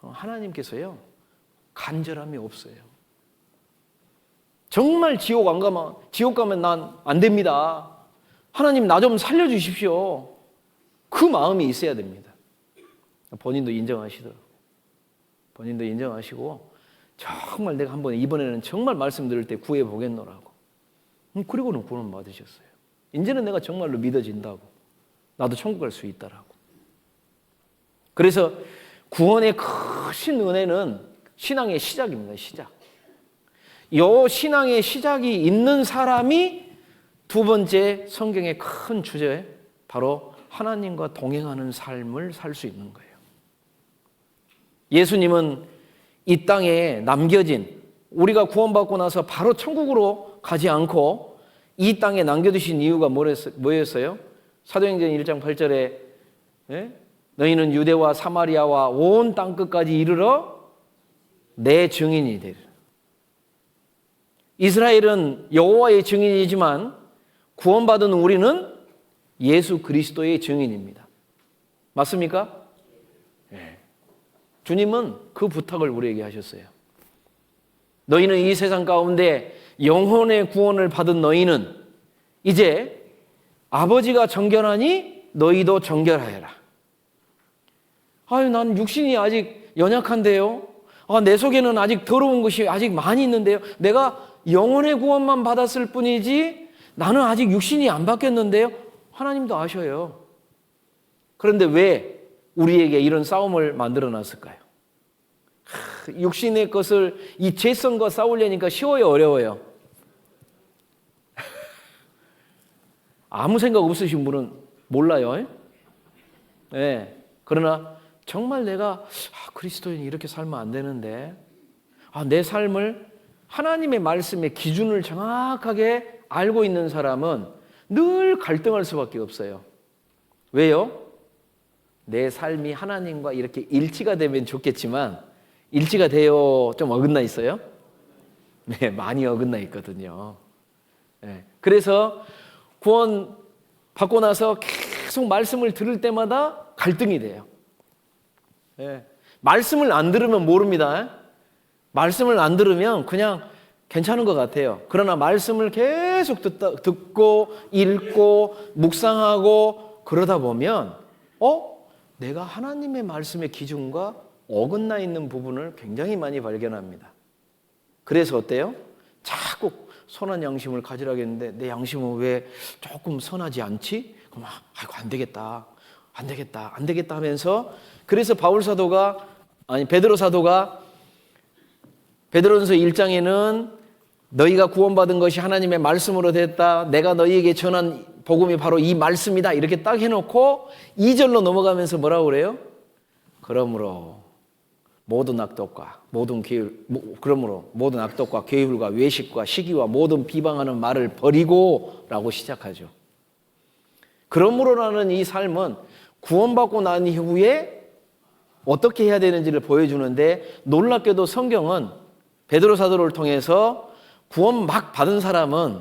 하나님께서요, 간절함이 없어요. 정말 지옥 가면 난 안 됩니다. 하나님 나 좀 살려주십시오. 그 마음이 있어야 됩니다. 본인도 인정하시더라고요. 본인도 인정하시고 정말 내가 이번에는 정말 말씀 들을 때 구해 보겠노라고. 그리고는 구원 받으셨어요. 이제는 내가 정말로 믿어진다고. 나도 천국 갈 수 있다라고. 그래서 구원의 크신 은혜는 신앙의 시작입니다. 시작. 이 신앙의 시작이 있는 사람이 두 번째 성경의 큰 주제, 바로 하나님과 동행하는 삶을 살 수 있는 거예요. 예수님은 이 땅에 남겨진, 우리가 구원받고 나서 바로 천국으로 가지 않고 이 땅에 남겨두신 이유가 뭐였어요? 사도행전 1장 8절에 너희는 유대와 사마리아와 온 땅끝까지 이르러 내 증인이 되리라. 이스라엘은 여호와의 증인이지만 구원받은 우리는 예수 그리스도의 증인입니다. 맞습니까? 네. 주님은 그 부탁을 우리에게 하셨어요. 너희는 이 세상 가운데 영혼의 구원을 받은 너희는 이제 아버지가 정결하니 너희도 정결하여라. 난 육신이 아직 연약한데요. 내 속에는 아직 더러운 것이 아직 많이 있는데요. 내가 영혼의 구원만 받았을 뿐이지 나는 아직 육신이 안 바뀌었는데요. 하나님도 아셔요. 그런데 왜 우리에게 이런 싸움을 만들어 놨을까요? 육신의 것을 이 죄성과 싸우려니까 쉬워요, 어려워요? 아무 생각 없으신 분은 몰라요. 네. 그러나 정말 내가 그리스도인이 이렇게 살면 안 되는데, 내 삶을 하나님의 말씀의 기준을 정확하게 알고 있는 사람은 늘 갈등할 수밖에 없어요. 왜요? 내 삶이 하나님과 이렇게 일치가 되면 좋겠지만 일치가 돼요? 좀 어긋나 있어요? 네, 많이 어긋나 있거든요. 네. 그래서 구원 받고 나서 계속 말씀을 들을 때마다 갈등이 돼요. 네. 말씀을 안 들으면 모릅니다. 말씀을 안 들으면 그냥 괜찮은 것 같아요. 그러나 말씀을 계속 듣고 읽고 묵상하고 그러다 보면 내가 하나님의 말씀의 기준과 어긋나 있는 부분을 굉장히 많이 발견합니다. 그래서 어때요? 자꾸 선한 양심을 가지라겠는데 내 양심은 왜 조금 선하지 않지? 그럼 안 되겠다 하면서, 그래서 베드로 사도가 베드로전서 1장에는 너희가 구원받은 것이 하나님의 말씀으로 됐다. 내가 너희에게 전한 복음이 바로 이 말씀이다. 이렇게 딱 해놓고 2절로 넘어가면서 뭐라고 그래요? 그러므로 모든 악독과 모든 계율, 그러므로 모든 악독과 계율과 외식과 시기와 모든 비방하는 말을 버리고라고 시작하죠. 그러므로라는 이 삶은 구원받고 난 이후에 어떻게 해야 되는지를 보여주는데, 놀랍게도 성경은 베드로 사도를 통해서 구원 막 받은 사람은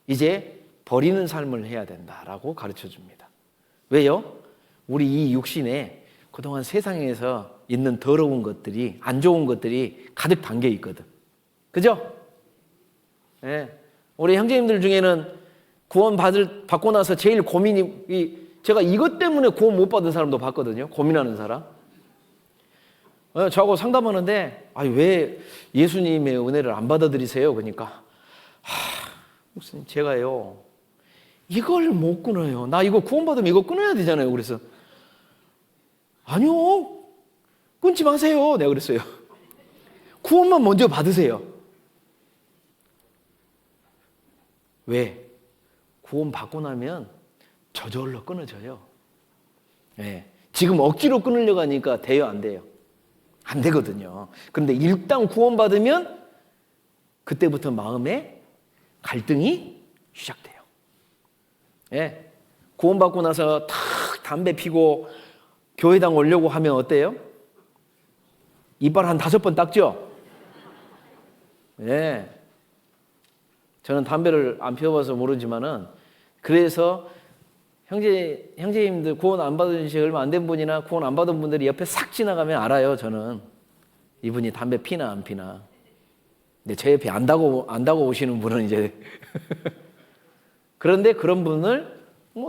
이제 버리는 삶을 해야 된다라고 가르쳐 줍니다. 왜요? 우리 이 육신에 그동안 세상에서 있는 더러운 것들이, 안 좋은 것들이 가득 담겨 있거든. 그죠? 네. 우리 형제님들 중에는 받고 나서 제일 고민이, 제가 이것 때문에 구원 못 받은 사람도 봤거든요. 고민하는 사람. 저하고 상담하는데, 왜 예수님의 은혜를 안 받아들이세요? 그러니까, 목사님, 제가요, 이걸 못 끊어요. 나 이거 구원받으면 이거 끊어야 되잖아요. 그래서, 아니요, 끊지 마세요. 내가 그랬어요. 구원만 먼저 받으세요. 왜? 구원 받고 나면 저절로 끊어져요. 네. 지금 억지로 끊으려고 하니까 돼요, 안 돼요? 안 되거든요. 그런데 일단 구원받으면 그때부터 마음에 갈등이 시작돼요. 네. 구원받고 나서 탁 담배 피고 교회당 오려고 하면 어때요? 이빨 한 5번 닦죠? 네. 저는 담배를 안 피워봐서 모르지만은, 그래서 형제님들 구원 안 받은 지 얼마 안 된 분이나 구원 안 받은 분들이 옆에 싹 지나가면 알아요, 저는. 이분이 담배 피나 안 피나. 근데 제 옆에 안다고 오시는 분은 이제. 그런데 그런 분을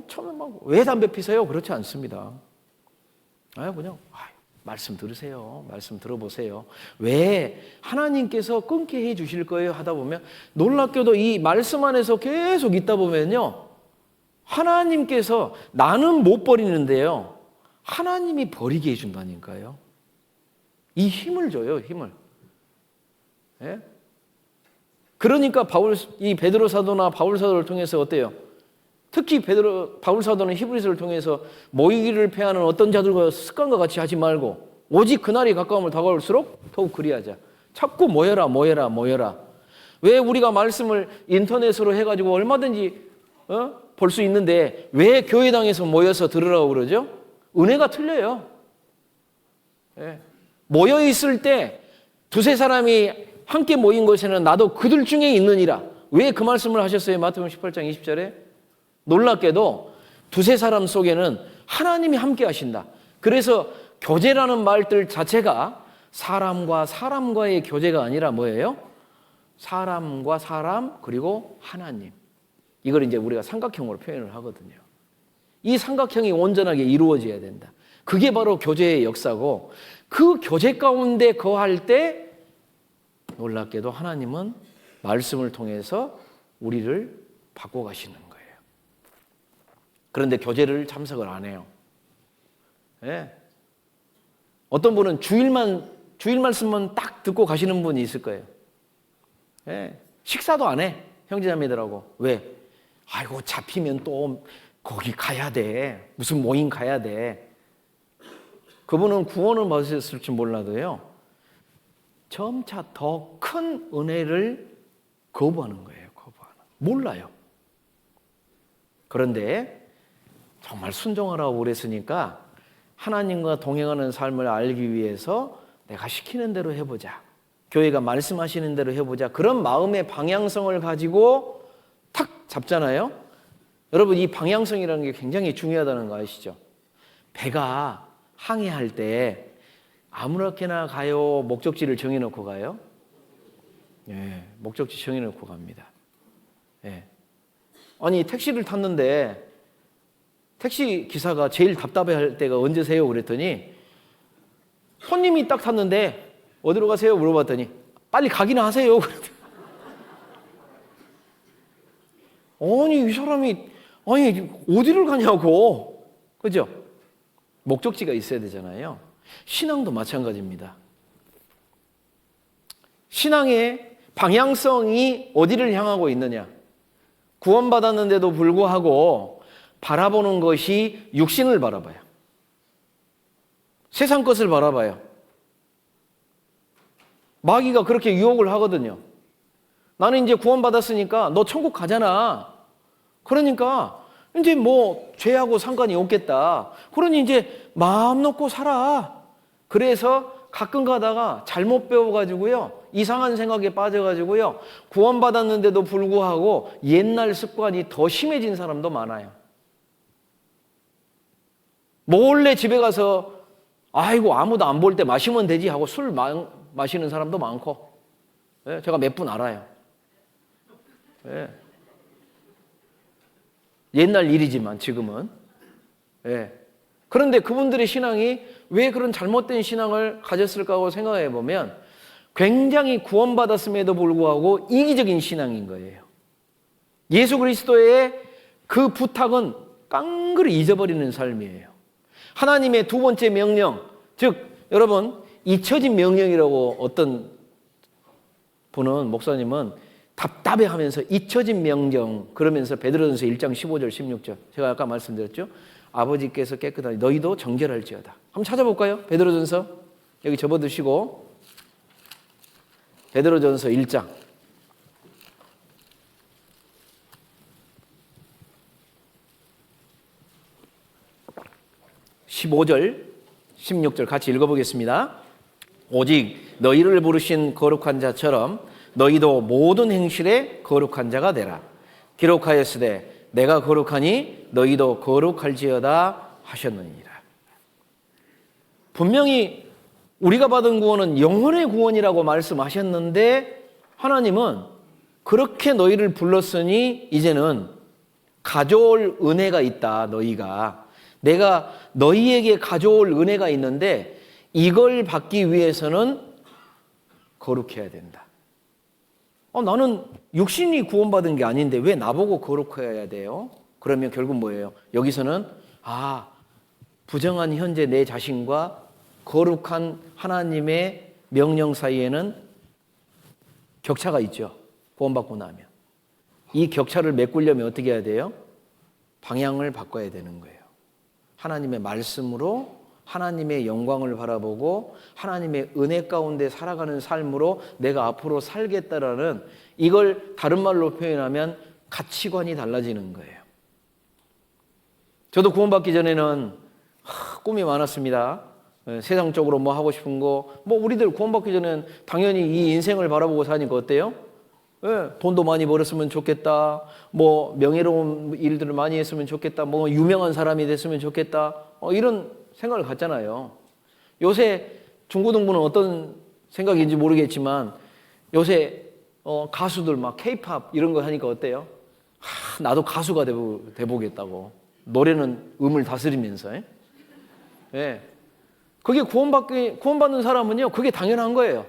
처음에 왜 담배 피세요? 그렇지 않습니다. 그냥 말씀 들으세요. 말씀 들어보세요. 왜 하나님께서 끊게 해 주실 거예요? 하다 보면, 놀랍게도 이 말씀 안에서 계속 있다 보면요, 하나님께서, 나는 못 버리는데요, 하나님이 버리게 해준다니까요. 이 힘을 줘요, 힘을. 예? 그러니까 이 베드로 사도나 바울 사도를 통해서 어때요? 특히 바울 사도는 히브리서를 통해서 모이기를 패하는 어떤 자들과 습관과 같이 하지 말고 오직 그날이 가까움을 다가올수록 더욱 그리하자. 자꾸 모여라. 왜 우리가 말씀을 인터넷으로 해가지고 얼마든지 볼 수 있는데 왜 교회당에서 모여서 들으라고 그러죠? 은혜가 틀려요. 예. 모여 있을 때 두세 사람이 함께 모인 곳에는 나도 그들 중에 있느니라. 왜 그 말씀을 하셨어요? 마태복음 18장 20절에. 놀랍게도 두세 사람 속에는 하나님이 함께 하신다. 그래서 교제라는 말들 자체가 사람과 사람과의 교제가 아니라 뭐예요? 사람과 사람 그리고 하나님. 이걸 이제 우리가 삼각형으로 표현을 하거든요. 이 삼각형이 온전하게 이루어져야 된다. 그게 바로 교제의 역사고, 그 교제 가운데 거할 때 놀랍게도 하나님은 말씀을 통해서 우리를 바꿔가시는 거예요. 그런데 교제를 참석을 안 해요. 예. 어떤 분은 주일 말씀만 딱 듣고 가시는 분이 있을 거예요. 예. 식사도 안 해. 형제자매들하고. 왜? 아이고, 잡히면 또 거기 가야 돼. 무슨 모임 가야 돼. 그분은 구원을 받으셨을지 몰라도요, 점차 더 큰 은혜를 거부하는 거예요. 몰라요. 그런데 정말 순종하라고 그랬으니까 하나님과 동행하는 삶을 알기 위해서 내가 시키는 대로 해보자. 교회가 말씀하시는 대로 해보자. 그런 마음의 방향성을 가지고 탁 잡잖아요. 여러분, 이 방향성이라는 게 굉장히 중요하다는 거 아시죠? 배가 항해할 때 아무렇게나 가요? 목적지를 정해놓고 가요? 예, 목적지 정해놓고 갑니다. 예. 아니, 택시를 탔는데 택시 기사가 제일 답답해할 때가 언제세요? 그랬더니 손님이 딱 탔는데 어디로 가세요? 물어봤더니 빨리 가기나 하세요. 아니, 이 사람이 어디를 가냐고. 그죠? 목적지가 있어야 되잖아요. 신앙도 마찬가지입니다. 신앙의 방향성이 어디를 향하고 있느냐. 구원받았는데도 불구하고 바라보는 것이 육신을 바라봐요. 세상 것을 바라봐요. 마귀가 그렇게 유혹을 하거든요. 나는 이제 구원받았으니까 너 천국 가잖아. 그러니까 이제 뭐 죄하고 상관이 없겠다. 그러니 이제 마음 놓고 살아. 그래서 가끔 가다가 잘못 배워가지고요, 이상한 생각에 빠져가지고요, 구원받았는데도 불구하고 옛날 습관이 더 심해진 사람도 많아요. 몰래 집에 가서 아이고 아무도 안 볼 때 마시면 되지 하고 술 마시는 사람도 많고, 예, 제가 몇 분 알아요. 예. 옛날 일이지만 지금은. 예. 그런데 그분들의 신앙이 왜 그런 잘못된 신앙을 가졌을까 하고 생각해 보면 굉장히 구원받았음에도 불구하고 이기적인 신앙인 거예요. 예수 그리스도의 그 부탁은 깡그리 잊어버리는 삶이에요. 하나님의 두 번째 명령, 즉 여러분 잊혀진 명령이라고 어떤 분은, 목사님은 답답해하면서 잊혀진 명령 그러면서 베드로전서 1장 15절 16절, 제가 아까 말씀드렸죠. 아버지께서 깨끗하니 너희도 정결할지어다. 한번 찾아볼까요? 베드로전서 여기 접어두시고 베드로전서 1장 15절 16절 같이 읽어보겠습니다. 오직 너희를 부르신 거룩한 자처럼 너희도 모든 행실에 거룩한 자가 되라. 기록하였으되 내가 거룩하니 너희도 거룩할지어다 하셨느니라. 분명히 우리가 받은 구원은 영혼의 구원이라고 말씀하셨는데 하나님은 그렇게 너희를 불렀으니 이제는 가져올 은혜가 있다. 너희가 내가 너희에게 가져올 은혜가 있는데 이걸 받기 위해서는 거룩해야 된다. 나는 육신이 구원받은 게 아닌데 왜 나보고 거룩해야 돼요? 그러면 결국 뭐예요? 여기서는 부정한 현재 내 자신과 거룩한 하나님의 명령 사이에는 격차가 있죠. 구원받고 나면. 이 격차를 메꾸려면 어떻게 해야 돼요? 방향을 바꿔야 되는 거예요. 하나님의 말씀으로 하나님의 영광을 바라보고 하나님의 은혜 가운데 살아가는 삶으로 내가 앞으로 살겠다라는, 이걸 다른 말로 표현하면 가치관이 달라지는 거예요. 저도 구원받기 전에는 꿈이 많았습니다. 세상적으로 뭐 하고 싶은 거, 우리들 구원받기 전에는 당연히 이 인생을 바라보고 사니까 어때요? 돈도 많이 벌었으면 좋겠다. 명예로운 일들을 많이 했으면 좋겠다. 유명한 사람이 됐으면 좋겠다. 이런 생각을 갖잖아요. 요새 중고등부는 어떤 생각인지 모르겠지만 요새 가수들 막 K-팝 이런 거 하니까 어때요? 나도 가수가 돼보겠다고. 노래는 음을 다스리면서. 예. 그게 구원받는 사람은요, 그게 당연한 거예요.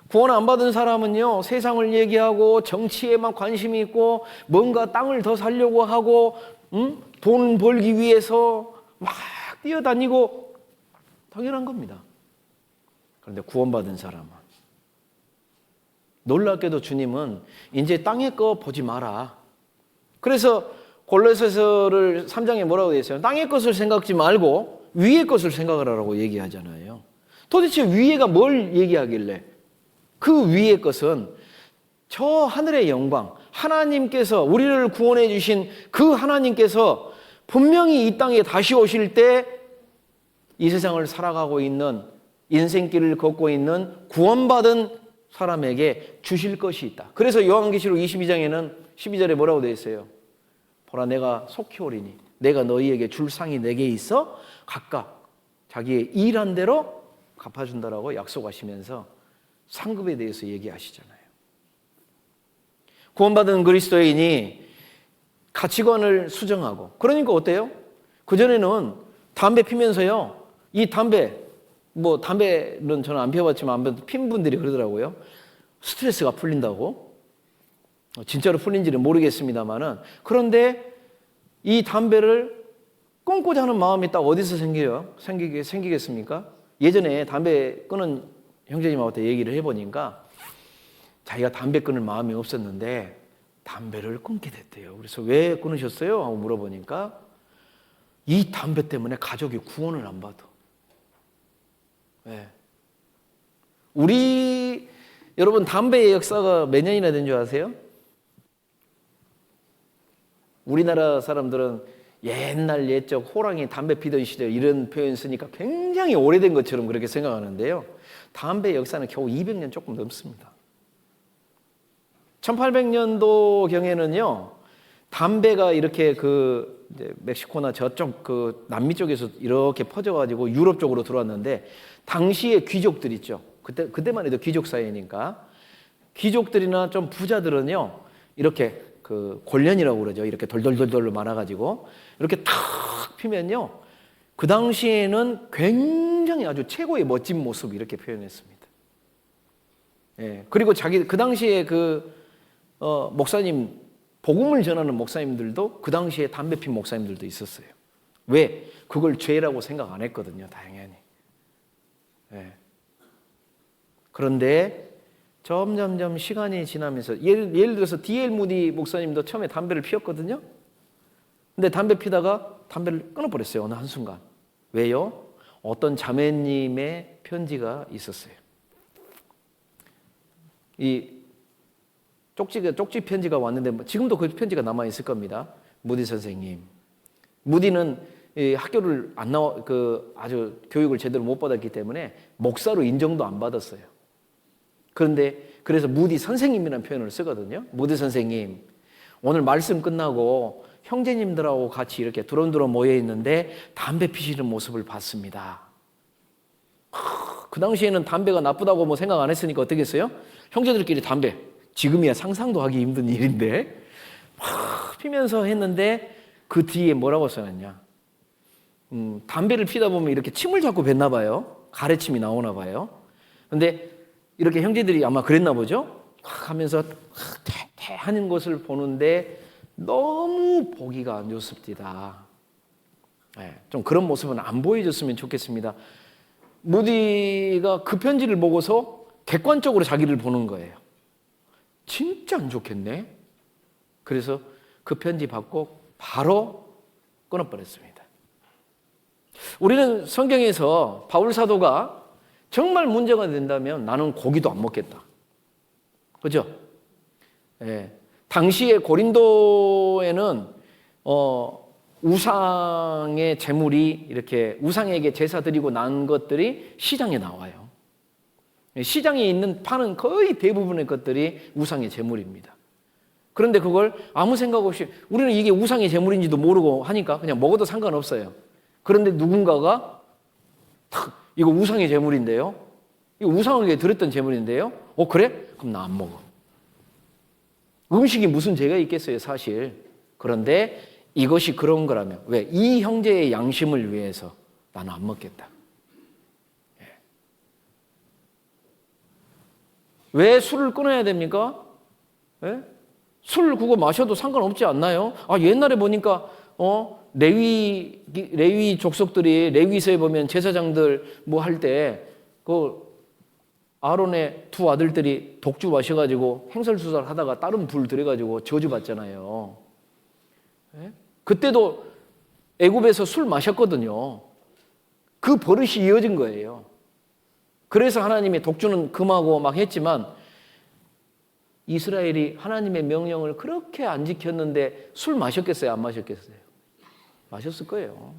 구원 안 받은 사람은요, 세상을 얘기하고 정치에만 관심이 있고 뭔가 땅을 더 살려고 하고 돈 벌기 위해서 막 뛰어다니고 당연한 겁니다. 그런데 구원받은 사람은, 놀랍게도 주님은 이제 땅의 거 보지 마라. 그래서 골로새서를 3장에 뭐라고 되어 있어요? 땅의 것을 생각지 말고 위의 것을 생각을 하라고 얘기하잖아요. 도대체 위에가 뭘 얘기하길래? 그 위의 것은 저 하늘의 영광, 하나님께서 우리를 구원해 주신 그 하나님께서 분명히 이 땅에 다시 오실 때 이 세상을 살아가고 있는, 인생길을 걷고 있는 구원받은 사람에게 주실 것이 있다. 그래서 요한계시록 22장에는 12절에 뭐라고 되어 있어요? 보라, 내가 속히 오리니 내가 너희에게 줄 상이 내게 있어 각각 자기의 일한 대로 갚아준다라고 약속하시면서 상급에 대해서 얘기하시잖아요. 구원받은 그리스도인이 가치관을 수정하고, 그러니까 어때요? 그전에는 담배 피면서요, 이 담배는 저는 안 피워봤지만 핀 분들이 그러더라고요. 스트레스가 풀린다고. 진짜로 풀린지는 모르겠습니다만은, 그런데 이 담배를 끊고자 하는 마음이 딱 어디서 생기겠습니까? 예전에 담배 끊은 형제님하고 얘기를 해보니까 자기가 담배 끊을 마음이 없었는데 담배를 끊게 됐대요. 그래서 왜 끊으셨어요? 하고 물어보니까 이 담배 때문에 가족이 구원을 안 받아. 네. 여러분 담배의 역사가 몇 년이나 된 줄 아세요? 우리나라 사람들은 옛날 옛적 호랑이 담배 피던 시절 이런 표현 쓰니까 굉장히 오래된 것처럼 그렇게 생각하는데요. 담배 역사는 겨우 200년 조금 넘습니다. 1800년도경에는요, 담배가 이렇게 이제 멕시코나 저쪽 남미 쪽에서 이렇게 퍼져가지고 유럽 쪽으로 들어왔는데, 당시에 귀족들 있죠. 그때만 해도 귀족 사회니까. 귀족들이나 좀 부자들은요, 이렇게 골련이라고 그러죠. 이렇게 돌돌돌돌로 말아가지고, 이렇게 탁 피면요, 그 당시에는 굉장히 아주 최고의 멋진 모습 이렇게 표현했습니다. 예. 그리고 그 당시에 목사님, 복음을 전하는 목사님들도 그 당시에 담배 핀 목사님들도 있었어요. 왜? 그걸 죄라고 생각 안 했거든요, 당연히. 예. 그런데 점점점 시간이 지나면서 예를 들어서 D.L. 무디 목사님도 처음에 담배를 피웠거든요. 근데 담배 피다가 담배를 끊어버렸어요, 어느 한순간. 왜요? 어떤 자매님의 편지가 있었어요. 이 쪽지 편지가 왔는데 지금도 그 편지가 남아있을 겁니다. 무디 선생님. 무디는 학교를 아주 교육을 제대로 못 받았기 때문에 목사로 인정도 안 받았어요. 그래서 무디 선생님이라는 표현을 쓰거든요. 무디 선생님, 오늘 말씀 끝나고 형제님들하고 같이 이렇게 두런두런 모여 있는데 담배 피시는 모습을 봤습니다. 그 당시에는 담배가 나쁘다고 뭐 생각 안 했으니까 어떻게 했어요? 형제들끼리 담배, 지금이야 상상도 하기 힘든 일인데 피면서 했는데 그 뒤에 뭐라고 써놨냐? 담배를 피다 보면 이렇게 침을 자꾸 뱉나 봐요. 가래침이 나오나 봐요. 근데 이렇게 형제들이 아마 그랬나 보죠? 하면서 퇴퇴 하는 것을 보는데 너무 보기가 안 좋습니다. 네, 좀 그런 모습은 안 보여줬으면 좋겠습니다. 무디가 그 편지를 보고서 객관적으로 자기를 보는 거예요. 진짜 안 좋겠네. 그래서 그 편지 받고 바로 끊어버렸습니다. 우리는 성경에서 바울 사도가 정말 문제가 된다면 나는 고기도 안 먹겠다. 그죠? 예. 당시에 고린도에는 우상의 제물이 이렇게 우상에게 제사 드리고 난 것들이 시장에 나와요. 시장에 있는 파는 거의 대부분의 것들이 우상의 제물입니다. 그런데 그걸 아무 생각 없이 우리는 이게 우상의 제물인지도 모르고 하니까 그냥 먹어도 상관없어요. 그런데 누군가가 이거 우상의 제물인데요? 이거 우상에게 드렸던 제물인데요? 그래? 그럼 나 안 먹어. 음식이 무슨 죄가 있겠어요, 사실. 그런데 이것이 그런 거라면 왜? 이 형제의 양심을 위해서 나는 안 먹겠다. 왜 술을 끊어야 됩니까? 예? 술 그거 마셔도 상관없지 않나요? 옛날에 보니까 레위 족속들이 레위서에 보면 제사장들 뭐 할 때 아론의 두 아들들이 독주 마셔가지고 행설수설 하다가 다른 불 들여가지고 저주받잖아요. 예? 그때도 애굽에서 술 마셨거든요. 그 버릇이 이어진 거예요. 그래서 하나님이 독주는 금하고 막 했지만 이스라엘이 하나님의 명령을 그렇게 안 지켰는데 술 마셨겠어요? 안 마셨겠어요? 마셨을 거예요.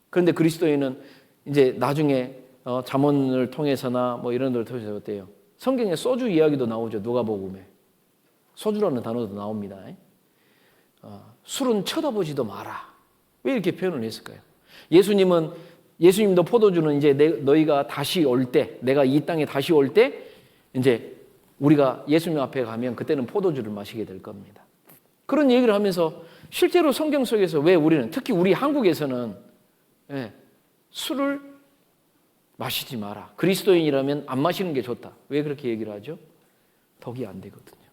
그런데 그리스도인은 이제 나중에 잠언을 통해서나 뭐 이런 데를 통해서 어때요? 성경에 소주 이야기도 나오죠. 누가복음에. 소주라는 단어도 나옵니다. 술은 쳐다보지도 마라. 왜 이렇게 표현을 했을까요? 예수님도 포도주는 이제 너희가 다시 올 때, 내가 이 땅에 다시 올 때, 이제 우리가 예수님 앞에 가면 그때는 포도주를 마시게 될 겁니다. 그런 얘기를 하면서 실제로 성경 속에서 왜 우리는, 특히 우리 한국에서는 술을 마시지 마라. 그리스도인이라면 안 마시는 게 좋다. 왜 그렇게 얘기를 하죠? 덕이 안 되거든요.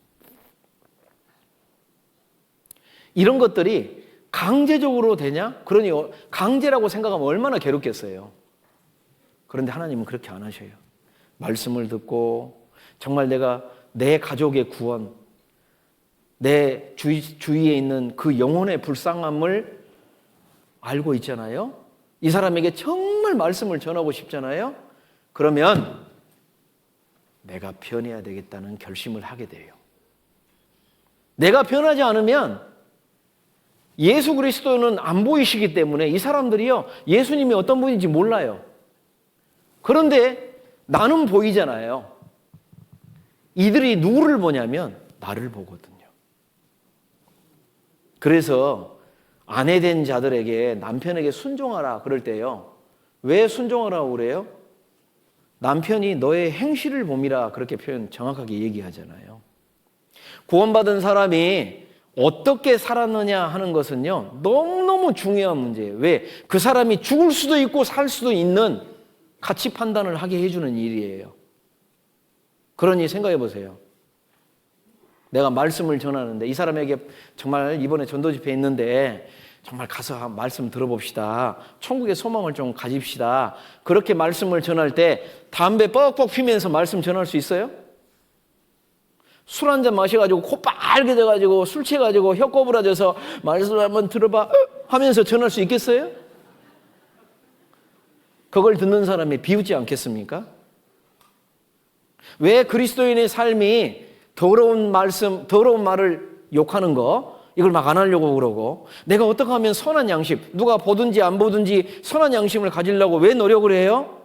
이런 것들이 강제적으로 되냐? 그러니 강제라고 생각하면 얼마나 괴롭겠어요. 그런데 하나님은 그렇게 안 하셔요. 말씀을 듣고 정말 내가 내 가족의 구원, 내 주위에 있는 그 영혼의 불쌍함을 알고 있잖아요. 이 사람에게 정말 말씀을 전하고 싶잖아요. 그러면 내가 변해야 되겠다는 결심을 하게 돼요. 내가 변하지 않으면 예수 그리스도는 안 보이시기 때문에 이 사람들이요, 예수님이 어떤 분인지 몰라요. 그런데 나는 보이잖아요. 이들이 누구를 보냐면 나를 보거든요. 그래서 아내된 자들에게 남편에게 순종하라 그럴 때요, 왜 순종하라고 그래요? 남편이 너의 행실을 봄이라 그렇게 표현 정확하게 얘기하잖아요. 구원받은 사람이 어떻게 살았느냐 하는 것은요, 너무너무 중요한 문제예요. 왜? 그 사람이 죽을 수도 있고 살 수도 있는 가치 판단을 하게 해주는 일이에요. 그러니 생각해 보세요. 내가 말씀을 전하는데 이 사람에게 정말 이번에 전도 집회 있는데 정말 가서 말씀 들어봅시다. 천국의 소망을 좀 가집시다. 그렇게 말씀을 전할 때 담배 뻑뻑 피면서 말씀 전할 수 있어요? 술 한 잔 마셔가지고 코 빨개져가지고 술 취해가지고 혀 꼬부라져서 말씀 한번 들어봐 하면서 전할 수 있겠어요? 그걸 듣는 사람이 비웃지 않겠습니까? 왜 그리스도인의 삶이 더러운 말씀, 더러운 말을 욕하는 거 이걸 막 안 하려고 그러고, 내가 어떻게 하면 선한 양심, 누가 보든지 안 보든지 선한 양심을 가지려고 왜 노력을 해요?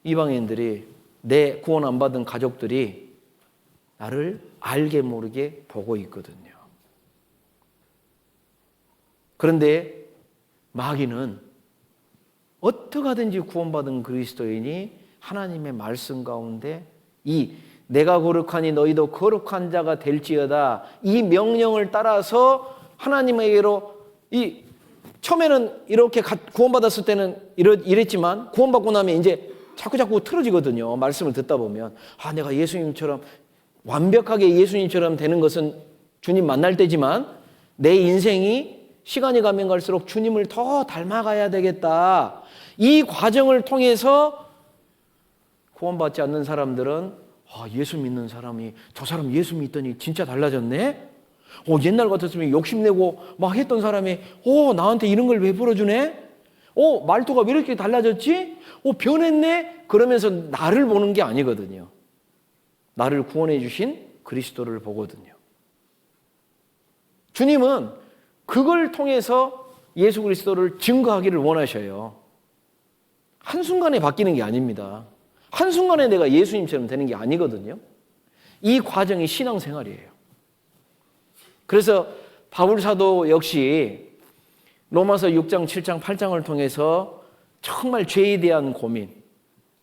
이방인들이, 내 구원 안 받은 가족들이 나를 알게 모르게 보고 있거든요. 그런데 마귀는 어떻게 하든지 구원받은 그리스도인이 하나님의 말씀 가운데 이 내가 거룩하니 너희도 거룩한 자가 될지어다, 이 명령을 따라서 하나님에게로, 이 처음에는 이렇게 구원받았을 때는 이랬지만 구원받고 나면 이제 자꾸 틀어지거든요. 말씀을 듣다 보면 내가 예수님처럼 완벽하게 예수님처럼 되는 것은 주님 만날 때지만 내 인생이 시간이 가면 갈수록 주님을 더 닮아가야 되겠다. 이 과정을 통해서 구원받지 않는 사람들은 예수 믿는 사람이, 저 사람 예수 믿더니 진짜 달라졌네? 옛날 같았으면 욕심내고 막 했던 사람이 나한테 이런 걸 왜 풀어주네? 말투가 왜 이렇게 달라졌지? 변했네? 그러면서 나를 보는 게 아니거든요. 나를 구원해 주신 그리스도를 보거든요. 주님은 그걸 통해서 예수 그리스도를 증거하기를 원하셔요. 한순간에 바뀌는 게 아닙니다. 한순간에 내가 예수님처럼 되는 게 아니거든요. 이 과정이 신앙생활이에요. 그래서 바울 사도 역시 로마서 6장, 7장, 8장을 통해서 정말 죄에 대한 고민,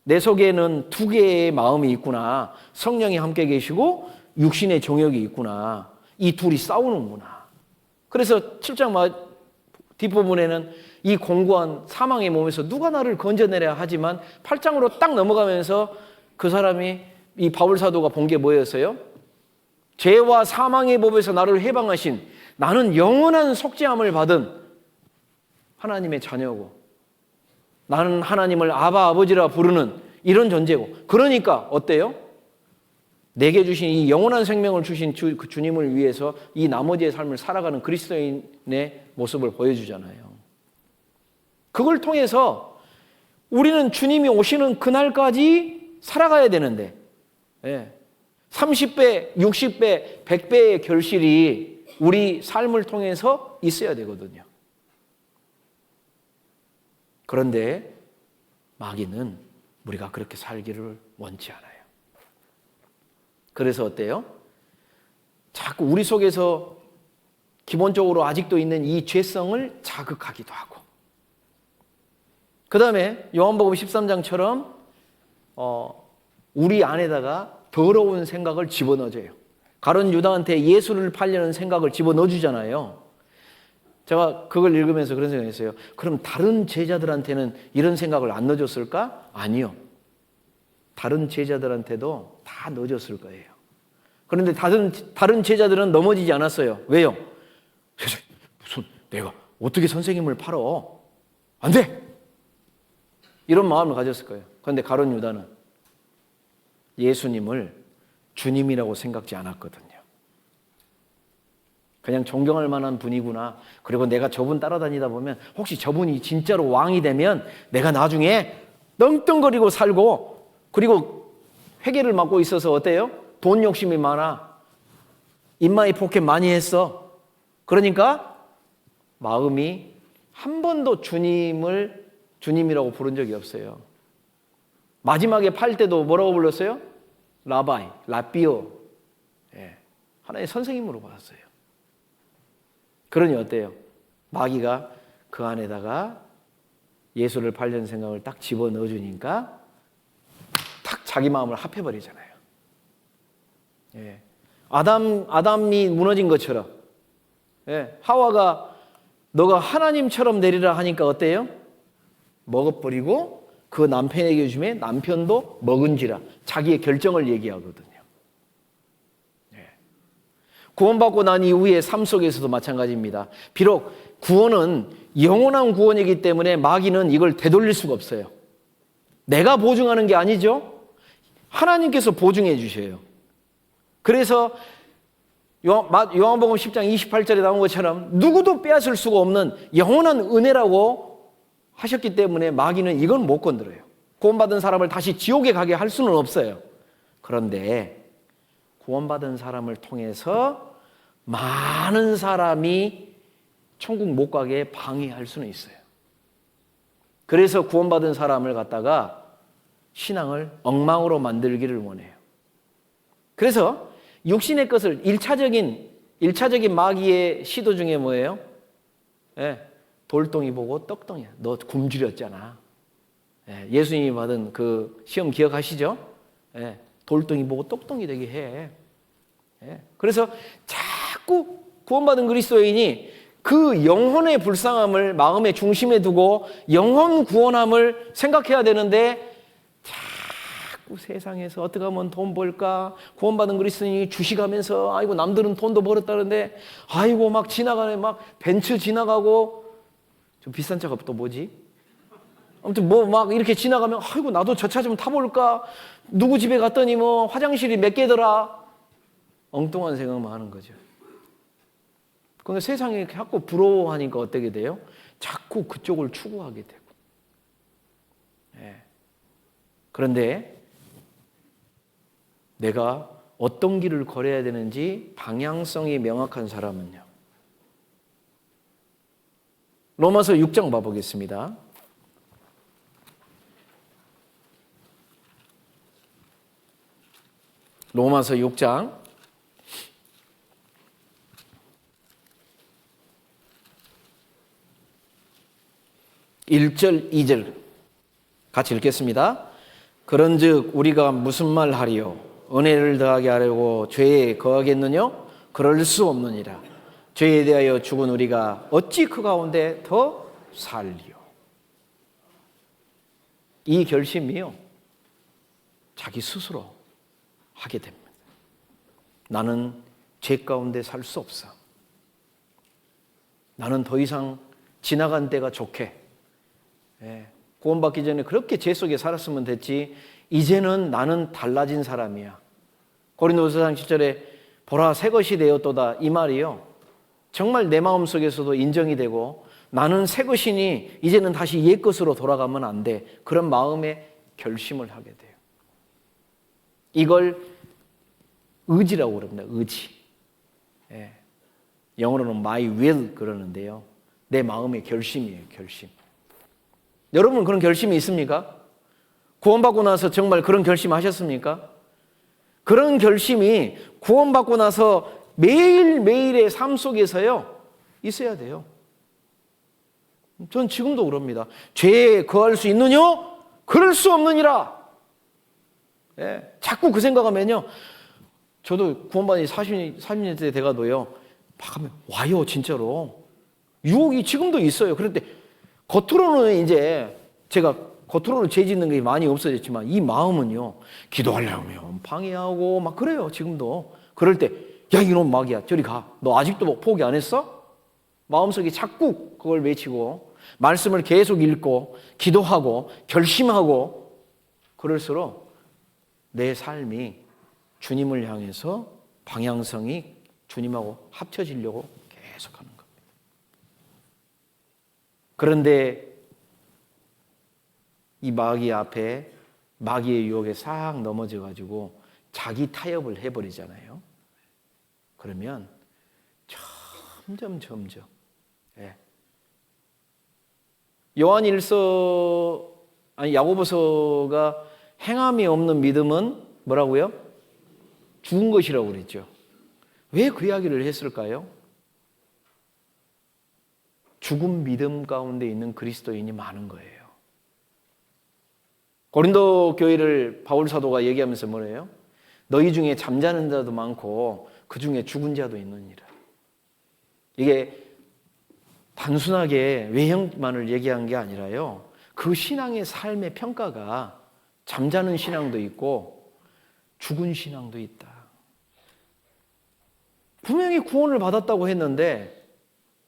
내 속에는 두 개의 마음이 있구나, 성령이 함께 계시고 육신의 정욕이 있구나, 이 둘이 싸우는구나. 그래서 7장 뒷부분에는 이 공고한 사망의 몸에서 누가 나를 건져내려 하지만 8장으로 딱 넘어가면서 그 사람이, 이 바울 사도가 본 게 뭐였어요? 죄와 사망의 법에서 나를 해방하신, 나는 영원한 속죄함을 받은 하나님의 자녀고, 나는 하나님을 아바 아버지라 부르는 이런 존재고, 그러니까 어때요? 내게 주신 이 영원한 생명을 주신 그 주님을 위해서 이 나머지의 삶을 살아가는 그리스도인의 모습을 보여주잖아요. 그걸 통해서 우리는 주님이 오시는 그날까지 살아가야 되는데, 30배, 60배, 100배의 결실이 우리 삶을 통해서 있어야 되거든요. 그런데 마귀는 우리가 그렇게 살기를 원치 않아요. 그래서 어때요? 자꾸 우리 속에서 기본적으로 아직도 있는 이 죄성을 자극하기도 하고, 그 다음에 요한복음 13장처럼 우리 안에다가 더러운 생각을 집어넣어줘요. 가룟 유다한테 예수를 팔려는 생각을 집어넣어주잖아요. 제가 그걸 읽으면서 그런 생각을 했어요. 그럼 다른 제자들한테는 이런 생각을 안 넣어줬을까? 아니요. 다른 제자들한테도 다 넣어줬을 거예요. 그런데 다른 제자들은 넘어지지 않았어요. 왜요? 무슨 내가 어떻게 선생님을 팔어? 안 돼! 이런 마음을 가졌을 거예요. 그런데 가룟 유다는 예수님을 주님이라고 생각지 않았거든요. 그냥 존경할 만한 분이구나. 그리고 내가 저분 따라다니다 보면 혹시 저분이 진짜로 왕이 되면 내가 나중에 떵떵거리고 살고, 그리고 회계를 맡고 있어서 어때요? 돈 욕심이 많아. 인마이 포켓 많이 했어. 그러니까 마음이 한 번도 주님을 주님이라고 부른 적이 없어요. 마지막에 팔 때도 뭐라고 불렀어요? 라바이, 라비오. 예, 하나의 선생님으로 받았어요. 그러니 어때요? 마귀가 그 안에다가 예수를 팔려는 생각을 딱 집어넣어 주니까 탁 자기 마음을 합해버리잖아요. 예. 아담이 무너진 것처럼, 예. 하와가 너가 하나님처럼 되리라 하니까 어때요? 먹어버리고 그 남편에게 주매 남편도 먹은지라 자기의 결정을 얘기하거든요. 예. 구원받고 난 이후의 삶 속에서도 마찬가지입니다. 비록 구원은 영원한 구원이기 때문에 마귀는 이걸 되돌릴 수가 없어요. 내가 보증하는 게 아니죠. 하나님께서 보증해 주셔요. 그래서 요한복음 10장 28절에 나온 것처럼 누구도 빼앗을 수가 없는 영원한 은혜라고 하셨기 때문에 마귀는 이건 못 건드려요. 구원받은 사람을 다시 지옥에 가게 할 수는 없어요. 그런데 구원받은 사람을 통해서 많은 사람이 천국 못 가게 방해할 수는 있어요. 그래서 구원받은 사람을 갖다가 신앙을 엉망으로 만들기를 원해요. 그래서 육신의 것을 1차적인 마귀의 시도 중에 뭐예요? 예, 돌덩이 보고 떡덩이야. 너 굶주렸잖아. 예, 예수님이 받은 그 시험 기억하시죠? 예, 돌덩이 보고 떡덩이 되게 해. 예, 그래서 자꾸 구원받은 그리스도인이 그 영혼의 불쌍함을 마음의 중심에 두고 영혼 구원함을 생각해야 되는데 자꾸 세상에서 어떻게 하면 돈 벌까? 구원받은 그리스도인이 주식하면서 아이고 남들은 돈도 벌었다는데 아이고 막 지나가네 막 벤츠 지나가고 좀 비싼 차가 또 뭐지? 아무튼 뭐 막 이렇게 지나가면 아이고 나도 저 차 좀 타볼까? 누구 집에 갔더니 뭐 화장실이 몇 개더라? 엉뚱한 생각만 하는 거죠. 그런데 세상에 자꾸 부러워하니까 어떻게 돼요? 자꾸 그쪽을 추구하게 되고. 예. 그런데 내가 어떤 길을 걸어야 되는지 방향성이 명확한 사람은요. 로마서 6장 봐보겠습니다. 로마서 6장 1절 2절 같이 읽겠습니다. 그런즉 우리가 무슨 말 하리요? 은혜를 더하게 하려고 죄에 거하겠느냐? 그럴 수 없느니라. 죄에 대하여 죽은 우리가 어찌 그 가운데 더 살리요? 이 결심이요, 자기 스스로 하게 됩니다. 나는 죄 가운데 살 수 없어. 나는 더 이상 지나간 때가 좋게. 구원받기 전에 그렇게 죄 속에 살았으면 됐지. 이제는 나는 달라진 사람이야. 고린도서 4장 7절에 보라 새 것이 되었도다 이 말이요, 정말 내 마음속에서도 인정이 되고 나는 새 것이니 이제는 다시 옛 것으로 돌아가면 안 돼. 그런 마음의 결심을 하게 돼요. 이걸 의지라고 그럽니다. 의지. 영어로는 my will 그러는데요. 내 마음의 결심이에요. 결심. 여러분 그런 결심이 있습니까? 구원받고 나서 정말 그런 결심 하셨습니까? 그런 결심이 구원받고 나서 매일매일의 삶 속에서요 있어야 돼요. 전 지금도 그럽니다. 죄에 거할 수 있느냐? 그럴 수 없느니라. 자꾸 그 생각하면요, 저도 구원받은 40년째 돼가도요 막 하면 와요. 진짜로 유혹이 지금도 있어요. 그런데 겉으로는 이제 제가 겉으로는 죄 짓는 게 많이 없어졌지만 이 마음은요, 기도하려면 방해하고 막 그래요. 지금도. 그럴 때 야 이놈 마귀야 저리 가. 너 아직도 포기 안 했어? 마음속에 자꾸 그걸 외치고 말씀을 계속 읽고 기도하고 결심하고 그럴수록 내 삶이 주님을 향해서 방향성이 주님하고 합쳐지려고 계속하는 겁니다. 그런데 이 마귀 앞에 마귀의 유혹에 싹 넘어져 가지고 자기 타협을 해버리잖아요. 그러면 점점 예. 야고보서가 행함이 없는 믿음은 뭐라고요? 죽은 것이라고 그랬죠. 왜 그 이야기를 했을까요? 죽은 믿음 가운데 있는 그리스도인이 많은 거예요. 고린도 교회를 바울 사도가 얘기하면서 뭐래요? 너희 중에 잠자는 자도 많고 그 중에 죽은 자도 있느니라. 이게 단순하게 외형만을 얘기한 게 아니라요. 그 신앙의 삶의 평가가 잠자는 신앙도 있고 죽은 신앙도 있다. 분명히 구원을 받았다고 했는데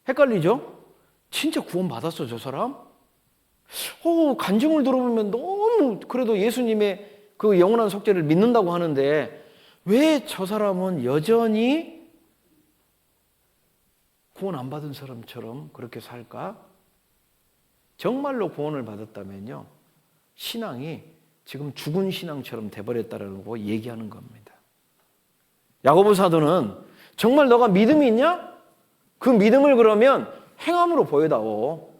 헷갈리죠? 진짜 구원 받았어 저 사람? 간증을 들어보면 너무 그래도 예수님의 그 영원한 속죄를 믿는다고 하는데 왜 저 사람은 여전히 구원 안 받은 사람처럼 그렇게 살까? 정말로 구원을 받았다면요, 신앙이 지금 죽은 신앙처럼 돼버렸다라고 얘기하는 겁니다. 야고보 사도는 정말 너가 믿음이 있냐? 그 믿음을 그러면 행함으로 보여다오.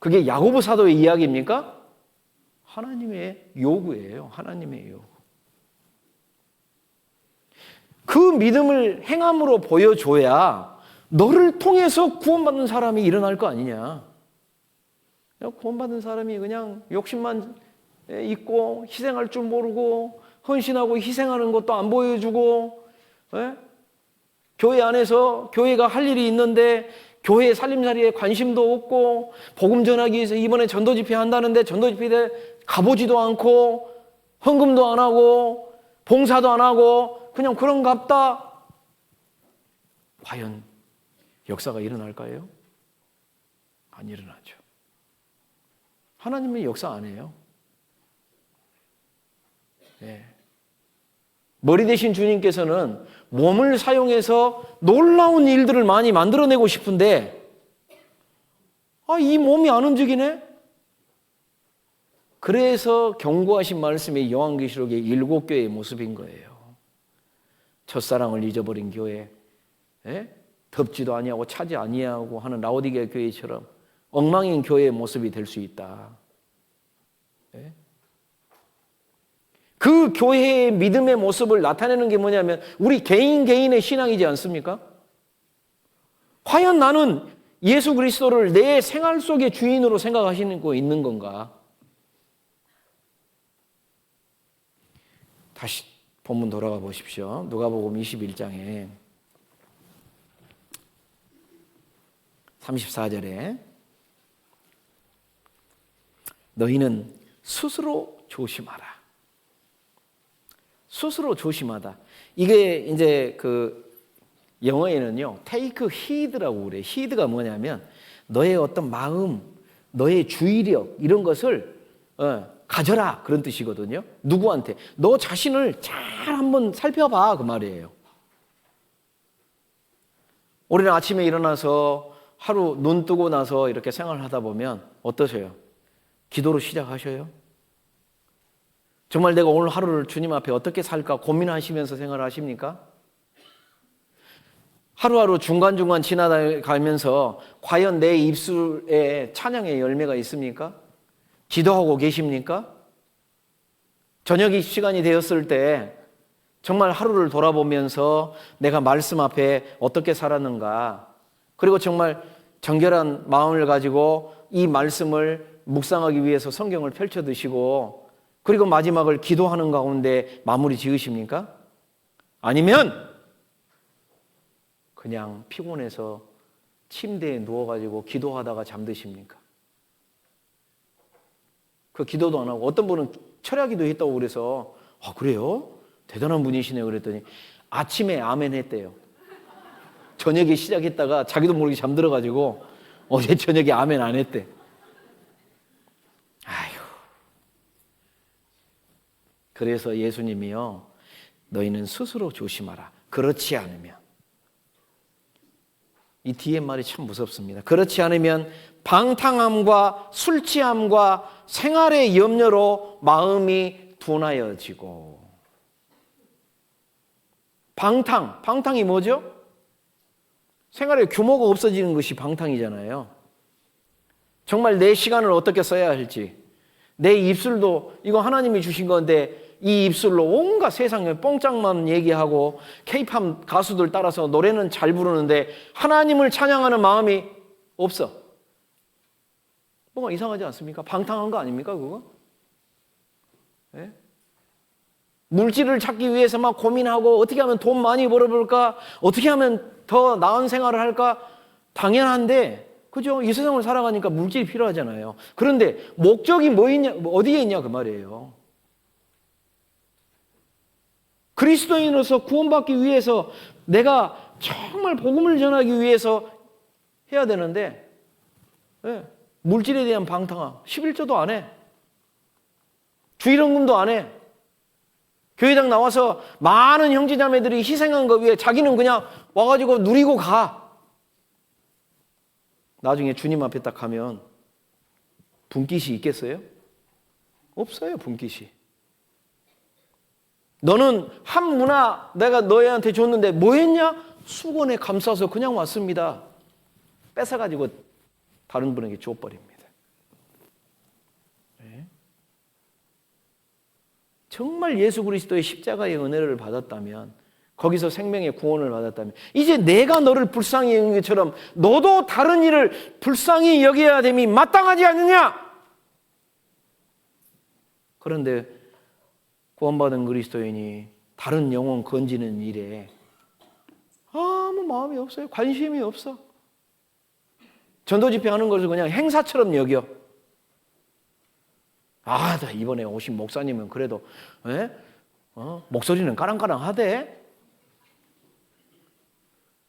그게 야고보 사도의 이야기입니까? 하나님의 요구예요. 하나님의 요구. 그 믿음을 행함으로 보여줘야 너를 통해서 구원받는 사람이 일어날 거 아니냐. 구원받은 사람이 그냥 욕심만 있고 희생할 줄 모르고 헌신하고 희생하는 것도 안 보여주고, 교회 안에서 교회가 할 일이 있는데 교회 살림살이에 관심도 없고, 복음 전하기 위해서 이번에 전도 집회 한다는데 전도 집회에 가보지도 않고, 헌금도 안 하고 봉사도 안 하고 그냥 그런갑다. 과연 역사가 일어날까요? 안 일어나죠. 하나님은 역사 안 해요. 네. 머리 대신 주님께서는 몸을 사용해서 놀라운 일들을 많이 만들어내고 싶은데 이 몸이 안 움직이네? 그래서 경고하신 말씀이 요한계시록의 7교회의 모습인 거예요. 첫사랑을 잊어버린 교회, 덥지도 아니하고 차지 아니하고 하는 라오디게아 교회처럼 엉망인 교회의 모습이 될 수 있다. 그 교회의 믿음의 모습을 나타내는 게 뭐냐면 우리 개인의 신앙이지 않습니까? 과연 나는 예수 그리스도를 내 생활 속의 주인으로 생각하시고 있는 건가? 다시 본문 돌아가 보십시오. 누가복음 21장에 34절에 너희는 스스로 조심하라. 스스로 조심하다. 이게 이제 그 영어에는요, take heed라고 그래요. heed가 뭐냐면 너의 어떤 마음, 너의 주의력 이런 것을 가져라 그런 뜻이거든요. 누구한테? 너 자신을 잘 한번 살펴봐 그 말이에요. 우리는 아침에 일어나서 하루 눈 뜨고 나서 이렇게 생활하다 보면 어떠세요? 기도로 시작하셔요? 정말 내가 오늘 하루를 주님 앞에 어떻게 살까 고민하시면서 생활하십니까? 하루하루 중간중간 지나가면서 과연 내 입술에 찬양의 열매가 있습니까? 기도하고 계십니까? 저녁 시간이 되었을 때 정말 하루를 돌아보면서 내가 말씀 앞에 어떻게 살았는가, 그리고 정말 정결한 마음을 가지고 이 말씀을 묵상하기 위해서 성경을 펼쳐 드시고 그리고 마지막을 기도하는 가운데 마무리 지으십니까? 아니면 그냥 피곤해서 침대에 누워가지고 기도하다가 잠드십니까? 그 기도도 안 하고, 어떤 분은 철야기도 했다고 그래서 그래요? 대단한 분이시네요 그랬더니 아침에 아멘 했대요. 저녁에 시작했다가 자기도 모르게 잠들어가지고 어제 저녁에 아멘 안 했대. 그래서 예수님이요, 너희는 스스로 조심하라. 그렇지 않으면, 이 뒤에 말이 참 무섭습니다. 그렇지 않으면 방탕함과 술 취함과 생활의 염려로 마음이 둔하여지고. 방탕이 뭐죠? 생활의 규모가 없어지는 것이 방탕이잖아요. 정말 내 시간을 어떻게 써야 할지, 내 입술도 이거 하나님이 주신 건데 이 입술로 온갖 세상에 뽕짝만 얘기하고 K-팝 가수들 따라서 노래는 잘 부르는데 하나님을 찬양하는 마음이 없어. 뭔가 이상하지 않습니까? 방탕한 거 아닙니까 그거? 네? 물질을 찾기 위해서 막 고민하고 어떻게 하면 돈 많이 벌어볼까? 어떻게 하면 더 나은 생활을 할까? 당연한데 그죠? 이 세상을 살아가니까 물질이 필요하잖아요. 그런데 목적이 뭐 있냐, 어디에 있냐 그 말이에요. 그리스도인으로서 구원받기 위해서 내가 정말 복음을 전하기 위해서 해야 되는데 네, 물질에 대한 방탕함, 11조도 안 해. 주일헌금도 안 해. 교회당 나와서 많은 형제자매들이 희생한 거 위에 자기는 그냥 와가지고 누리고 가. 나중에 주님 앞에 딱 가면 분깃이 있겠어요? 없어요, 분깃이. 너는 한 문화 내가 너희한테 줬는데 뭐 했냐? 수건에 감싸서 그냥 왔습니다. 뺏어가지고 다른 분에게 줘버립니다. 네? 정말 예수 그리스도의 십자가의 은혜를 받았다면, 거기서 생명의 구원을 받았다면, 이제 내가 너를 불쌍히 여긴 것처럼 너도 다른 이를 불쌍히 여겨야 됨이 마땅하지 않느냐? 그런데 구원받은 그리스도인이 다른 영혼 건지는 일에 아무 마음이 없어요. 관심이 없어. 전도 집회하는 것을 그냥 행사처럼 여겨. 나 이번에 오신 목사님은 그래도 목소리는 까랑까랑하대.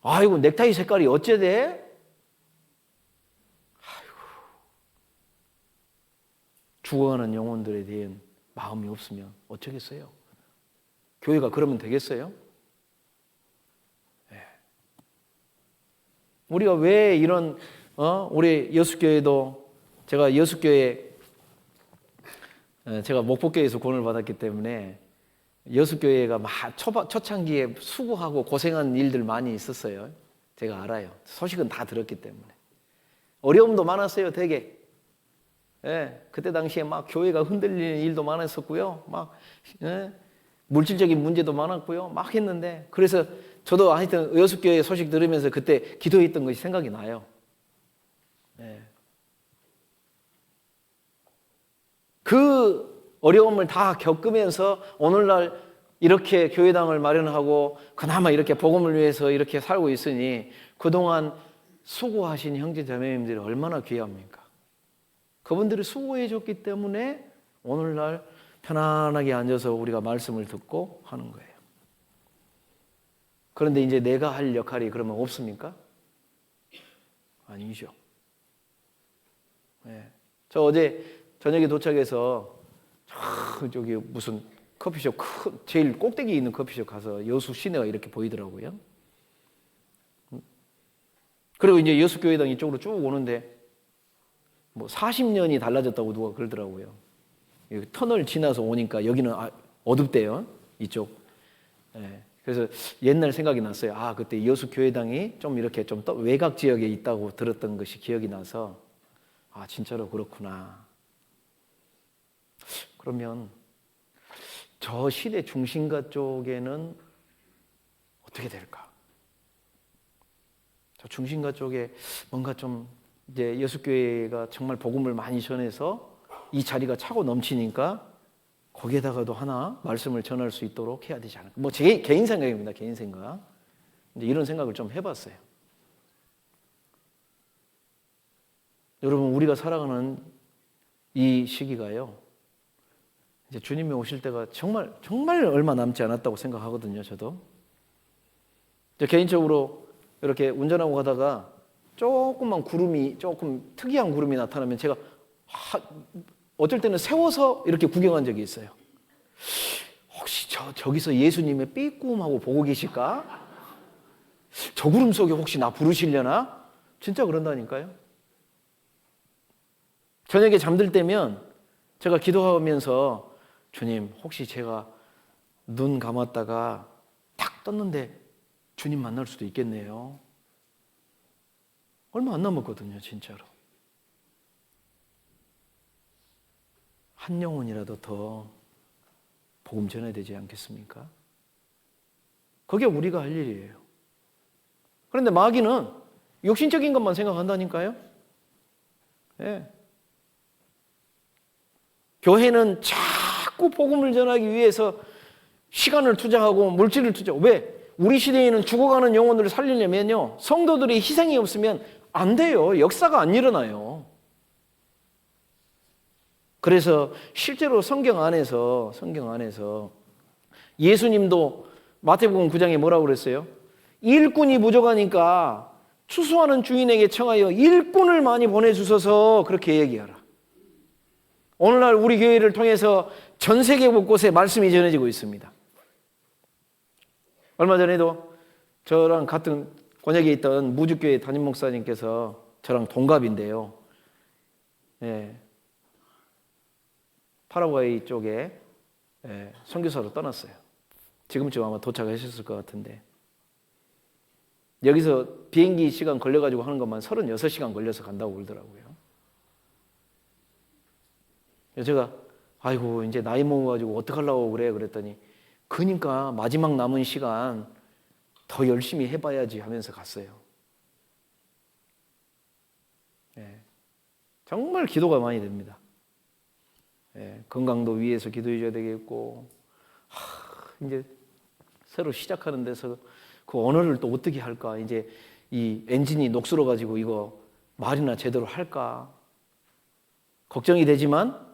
아이고 넥타이 색깔이 어째대? 아이고. 죽어가는 영혼들에 대한 마음이 없으면 어쩌겠어요? 교회가 그러면 되겠어요? 네. 우리가 왜 이런 우리 여수교회도 제가 여수교회 제가 목포교회에서 구원을 받았기 때문에 여수교회가 막 초창기에 수고하고 고생한 일들 많이 있었어요. 제가 알아요. 소식은 다 들었기 때문에. 어려움도 많았어요, 되게. 예, 그때 당시에 막 교회가 흔들리는 일도 많았었고요. 막 물질적인 문제도 많았고요. 막 했는데, 그래서 저도 하여튼 여수교회 소식 들으면서 그때 기도했던 것이 생각이 나요. 예. 그 어려움을 다 겪으면서 오늘날 이렇게 교회당을 마련하고 그나마 이렇게 복음을 위해서 이렇게 살고 있으니 그동안 수고하신 형제 자매님들이 얼마나 귀합니까? 그분들이 수고해 줬기 때문에 오늘날 편안하게 앉아서 우리가 말씀을 듣고 하는 거예요. 그런데 이제 내가 할 역할이 그러면 없습니까? 아니죠. 네. 저 어제 저녁에 도착해서 저기 무슨 커피숍 제일 꼭대기에 있는 커피숍 가서 여수 시내가 이렇게 보이더라고요. 그리고 이제 여수교회당 이쪽으로 쭉 오는데 뭐 40년이 달라졌다고 누가 그러더라고요. 터널 지나서 오니까 여기는 어둡대요. 이쪽. 네. 그래서 옛날 생각이 났어요. 그때 여수교회당이 좀 이렇게 좀 외곽 지역에 있다고 들었던 것이 기억이 나서 진짜로 그렇구나. 그러면 저 시대 중심가 쪽에는 어떻게 될까? 저 중심가 쪽에 뭔가 좀 이제 여수교회가 정말 복음을 많이 전해서 이 자리가 차고 넘치니까 거기에다가도 하나 말씀을 전할 수 있도록 해야 되지 않을까? 뭐 제 개인 생각입니다. 개인 생각. 이제 이런 생각을 좀 해봤어요. 여러분, 우리가 살아가는 이 시기가요, 이제 주님이 오실 때가 정말 얼마 남지 않았다고 생각하거든요. 저도. 개인적으로 이렇게 운전하고 가다가 조금 특이한 구름이 나타나면 제가 어쩔 때는 세워서 이렇게 구경한 적이 있어요. 혹시 저기서 예수님의 삐꿈하고 보고 계실까? 저 구름 속에 혹시 나 부르시려나? 진짜 그런다니까요. 저녁에 잠들 때면 제가 기도하면서 주님, 혹시 제가 눈 감았다가 탁 떴는데 주님 만날 수도 있겠네요. 얼마 안 남았거든요, 진짜로. 한 영혼이라도 더 복음 전해야 되지 않겠습니까? 그게 우리가 할 일이에요. 그런데 마귀는 육신적인 것만 생각한다니까요. 예. 교회는 자꾸 복음을 전하기 위해서 시간을 투자하고 물질을 투자하고, 왜? 우리 시대에는 죽어가는 영혼들을 살리려면요, 성도들이 희생이 없으면 안 돼요. 역사가 안 일어나요. 그래서 실제로 성경 안에서 예수님도 마태복음 9장에 뭐라고 그랬어요? 일꾼이 부족하니까 추수하는 주인에게 청하여 일꾼을 많이 보내주셔서 그렇게 얘기하라. 오늘날 우리 교회를 통해서 전 세계 곳곳에 말씀이 전해지고 있습니다. 얼마 전에도 저랑 같은 권역에 있던 무주교회 담임 목사님께서 저랑 동갑인데요. 예, 파라과이 쪽에 선교사로 떠났어요. 지금쯤 아마 도착하셨을 것 같은데, 여기서 비행기 시간 걸려가지고 하는 것만 36시간 걸려서 간다고 그러더라고요. 제가 아이고 이제 나이 먹어가지고 어떡하려고 그래 그랬더니, 그러니까 마지막 남은 시간 더 열심히 해봐야지 하면서 갔어요. 정말 기도가 많이 됩니다. 건강도 위해서 기도해 줘야 되겠고, 이제 새로 시작하는 데서 그 언어를 또 어떻게 할까, 이제 이 엔진이 녹슬어 가지고 이거 말이나 제대로 할까 걱정이 되지만,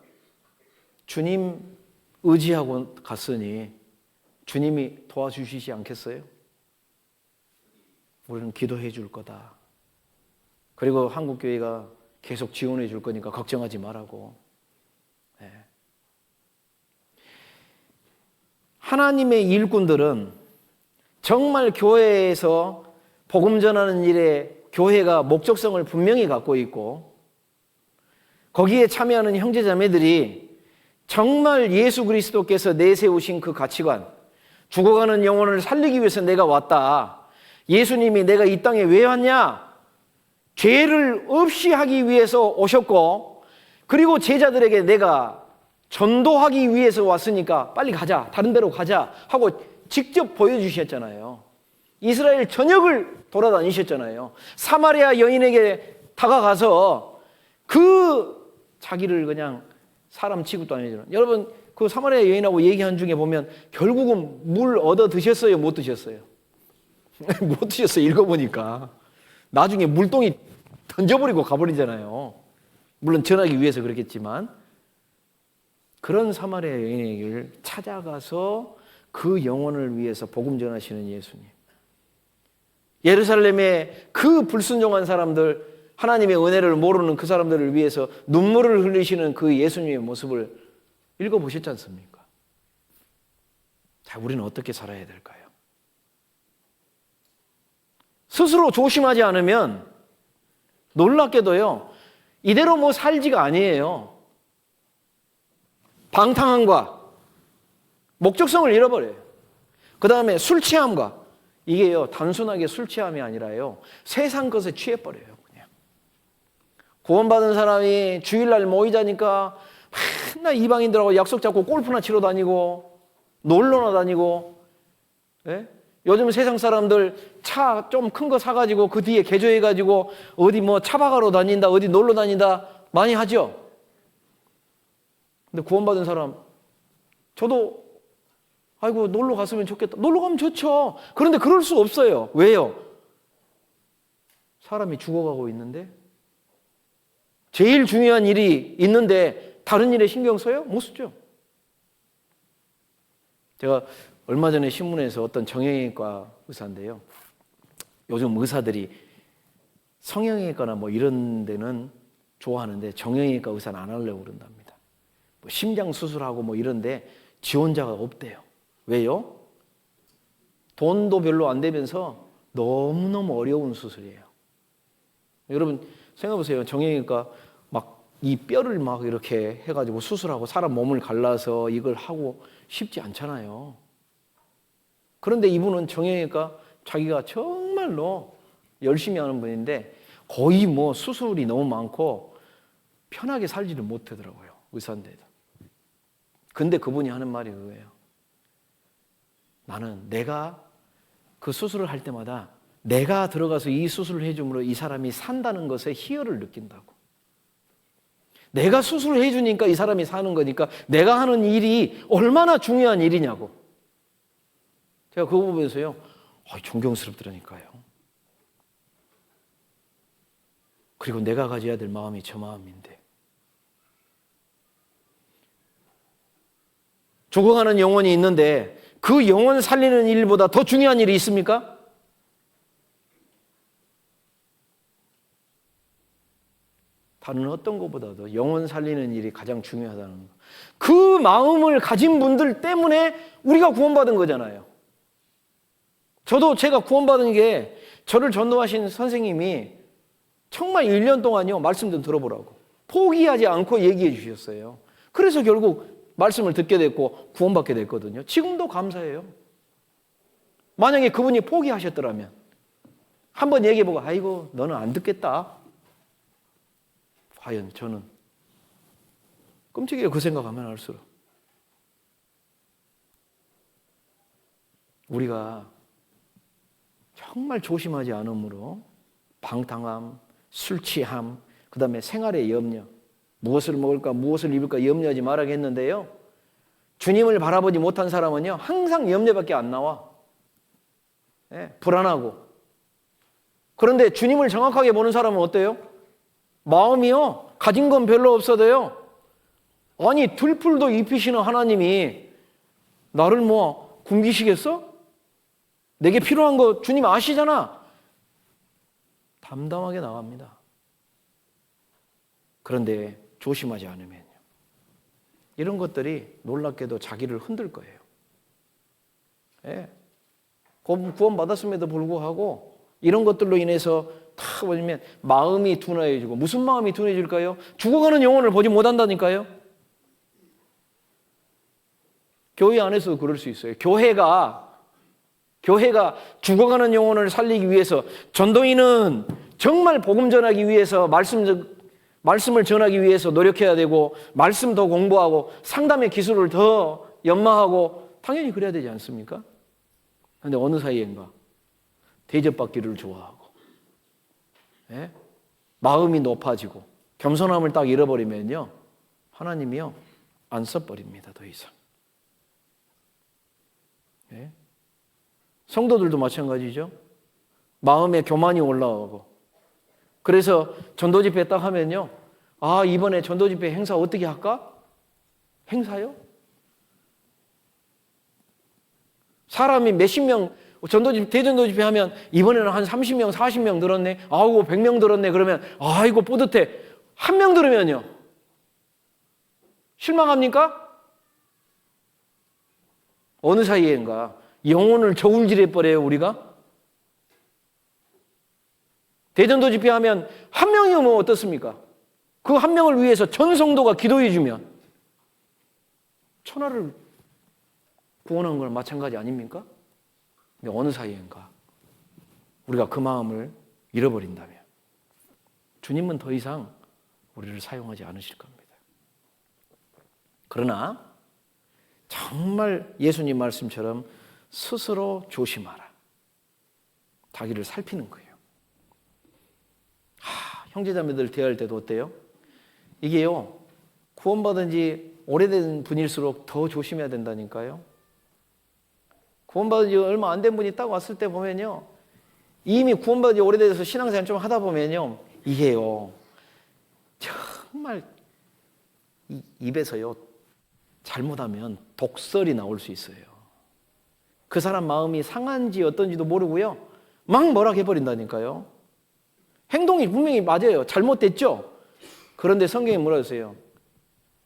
주님 의지하고 갔으니 주님이 도와주시지 않겠어요? 우리는 기도해 줄 거다. 그리고 한국교회가 계속 지원해 줄 거니까 걱정하지 말라고. 하나님의 일꾼들은 정말 교회에서 복음 전하는 일에 교회가 목적성을 분명히 갖고 있고, 거기에 참여하는 형제자매들이 정말 예수 그리스도께서 내세우신 그 가치관, 죽어가는 영혼을 살리기 위해서 내가 왔다, 예수님이 내가 이 땅에 왜 왔냐, 죄를 없이 하기 위해서 오셨고, 그리고 제자들에게 내가 전도하기 위해서 왔으니까 빨리 가자, 다른 데로 가자 하고 직접 보여주셨잖아요. 이스라엘 전역을 돌아다니셨잖아요. 사마리아 여인에게 다가가서 그 자기를 그냥 사람 취급도 안 해주는. 여러분, 그 사마리아 여인하고 얘기한 중에 보면 결국은 물 얻어 드셨어요, 못 드셨어요? 못 드셨어요. 읽어보니까 나중에 물동이 던져버리고 가버리잖아요. 물론 전하기 위해서 그렇겠지만, 그런 사마리아 여인에게 찾아가서 그 영혼을 위해서 복음 전하시는 예수님. 예루살렘의 그 불순종한 사람들, 하나님의 은혜를 모르는 그 사람들을 위해서 눈물을 흘리시는 그 예수님의 모습을 읽어보셨지 않습니까? 자, 우리는 어떻게 살아야 될까요? 스스로 조심하지 않으면 놀랍게도요, 이대로 뭐 살지가 아니에요. 방탕함과 목적성을 잃어버려요. 그 다음에 술 취함과, 이게요 단순하게 술 취함이 아니라요, 세상 것에 취해버려요. 그냥 구원받은 사람이 주일날 모이자니까 맨날 이방인들하고 약속 잡고 골프나 치러 다니고 놀러나 다니고, 요즘 세상 사람들 차 좀 큰 거 사가지고 그 뒤에 개조해가지고 어디 뭐 차박하러 다닌다, 어디 놀러 다닌다 많이 하죠. 근데 구원받은 사람, 저도 아이고 놀러 갔으면 좋겠다. 놀러 가면 좋죠. 그런데 그럴 수 없어요. 왜요? 사람이 죽어가고 있는데, 제일 중요한 일이 있는데 다른 일에 신경 써요? 못 쓰죠. 제가 얼마 전에 신문에서 어떤 정형외과 의사인데요, 요즘 의사들이 성형외과나 뭐 이런 데는 좋아하는데 정형외과 의사는 안 하려고 그런답니다. 뭐 심장 수술하고 뭐 이런데 지원자가 없대요. 왜요? 돈도 별로 안 되면서 너무너무 어려운 수술이에요. 여러분 생각해보세요. 정형외과 막 이 뼈를 막 이렇게 해가지고 수술하고 사람 몸을 갈라서 이걸 하고 쉽지 않잖아요. 그런데 이분은 정형외과 자기가 정말로 열심히 하는 분인데 거의 뭐 수술이 너무 많고 편하게 살지를 못하더라고요. 의사인데도. 근데 그분이 하는 말이 그거예요. 나는 내가 그 수술을 할 때마다 내가 들어가서 이 수술을 해줌으로 이 사람이 산다는 것에 희열을 느낀다고. 내가 수술을 해주니까 이 사람이 사는 거니까 내가 하는 일이 얼마나 중요한 일이냐고. 제가 그거 보면서요, 존경스럽더라니까요. 그리고 내가 가져야 될 마음이 저 마음인데. 죽어가는 영혼이 있는데 그 영혼 살리는 일보다 더 중요한 일이 있습니까? 다른 어떤 것보다도 영혼 살리는 일이 가장 중요하다는 거. 그 마음을 가진 분들 때문에 우리가 구원받은 거잖아요. 저도 제가 구원받은 게 저를 전도하신 선생님이 정말 1년 동안요 말씀 좀 들어보라고 포기하지 않고 얘기해 주셨어요. 그래서 결국 말씀을 듣게 됐고 구원받게 됐거든요. 지금도 감사해요. 만약에 그분이 포기하셨더라면 한번 얘기해보고 아이고 너는 안 듣겠다. 과연 저는 끔찍해요. 그 생각하면 할수록. 우리가 정말 조심하지 않으므로 방탕함, 술 취함, 그 다음에 생활의 염려, 무엇을 먹을까, 무엇을 입을까 염려하지 말라고 했는데요. 주님을 바라보지 못한 사람은요, 항상 염려밖에 안 나와. 불안하고. 그런데 주님을 정확하게 보는 사람은 어때요? 마음이요, 가진 건 별로 없어도요. 아니, 들풀도 입히시는 하나님이 나를 뭐 굶기시겠어? 내게 필요한 거 주님 아시잖아. 담담하게 나갑니다. 그런데 조심하지 않으면요. 이런 것들이 놀랍게도 자기를 흔들 거예요. 구원받았음에도 불구하고 이런 것들로 인해서 다 보면 마음이 둔해지고 무슨 마음이 둔해질까요? 죽어가는 영혼을 보지 못한다니까요. 교회 안에서도 그럴 수 있어요. 교회가 죽어가는 영혼을 살리기 위해서 전도인은 정말 복음 전하기 위해서 말씀을 전하기 위해서 노력해야 되고 말씀 더 공부하고 상담의 기술을 더 연마하고 당연히 그래야 되지 않습니까? 그런데 어느 사이인가 대접받기를 좋아하고 마음이 높아지고 겸손함을 딱 잃어버리면요 하나님이요 안 써버립니다. 더 이상. 성도들도 마찬가지죠. 마음에 교만이 올라오고 그래서 전도집회 딱 하면요 이번에 전도집회 행사 어떻게 할까? 행사요? 사람이 몇십 명 대전도집회 하면 이번에는 한 30명 40명 들었네. 100명 들었네. 그러면 아이고 뿌듯해. 한 명 들으면요 실망합니까? 어느 사이인가 영혼을 저울질해버려요 우리가. 대전도 집회하면 한 명이 오면 어떻습니까? 그 한 명을 위해서 전 성도가 기도해주면 천하를 구원한 거랑 마찬가지 아닙니까? 근데 어느 사이인가 우리가 그 마음을 잃어버린다면 주님은 더 이상 우리를 사용하지 않으실 겁니다. 그러나 정말 예수님 말씀처럼 스스로 조심하라. 자기를 살피는 거예요. 형제자매들 대할 때도 어때요? 이게요 구원받은 지 오래된 분일수록 더 조심해야 된다니까요. 구원받은 지 얼마 안 된 분이 딱 왔을 때 보면요 이미 구원받은 지 오래돼서 신앙생활 좀 하다 보면요 이게요 정말 입에서요 잘못하면 독설이 나올 수 있어요. 그 사람 마음이 상한지 어떤지도 모르고요 막 뭐라 해버린다니까요. 행동이 분명히 맞아요. 잘못됐죠. 그런데 성경이 뭐라 했어요?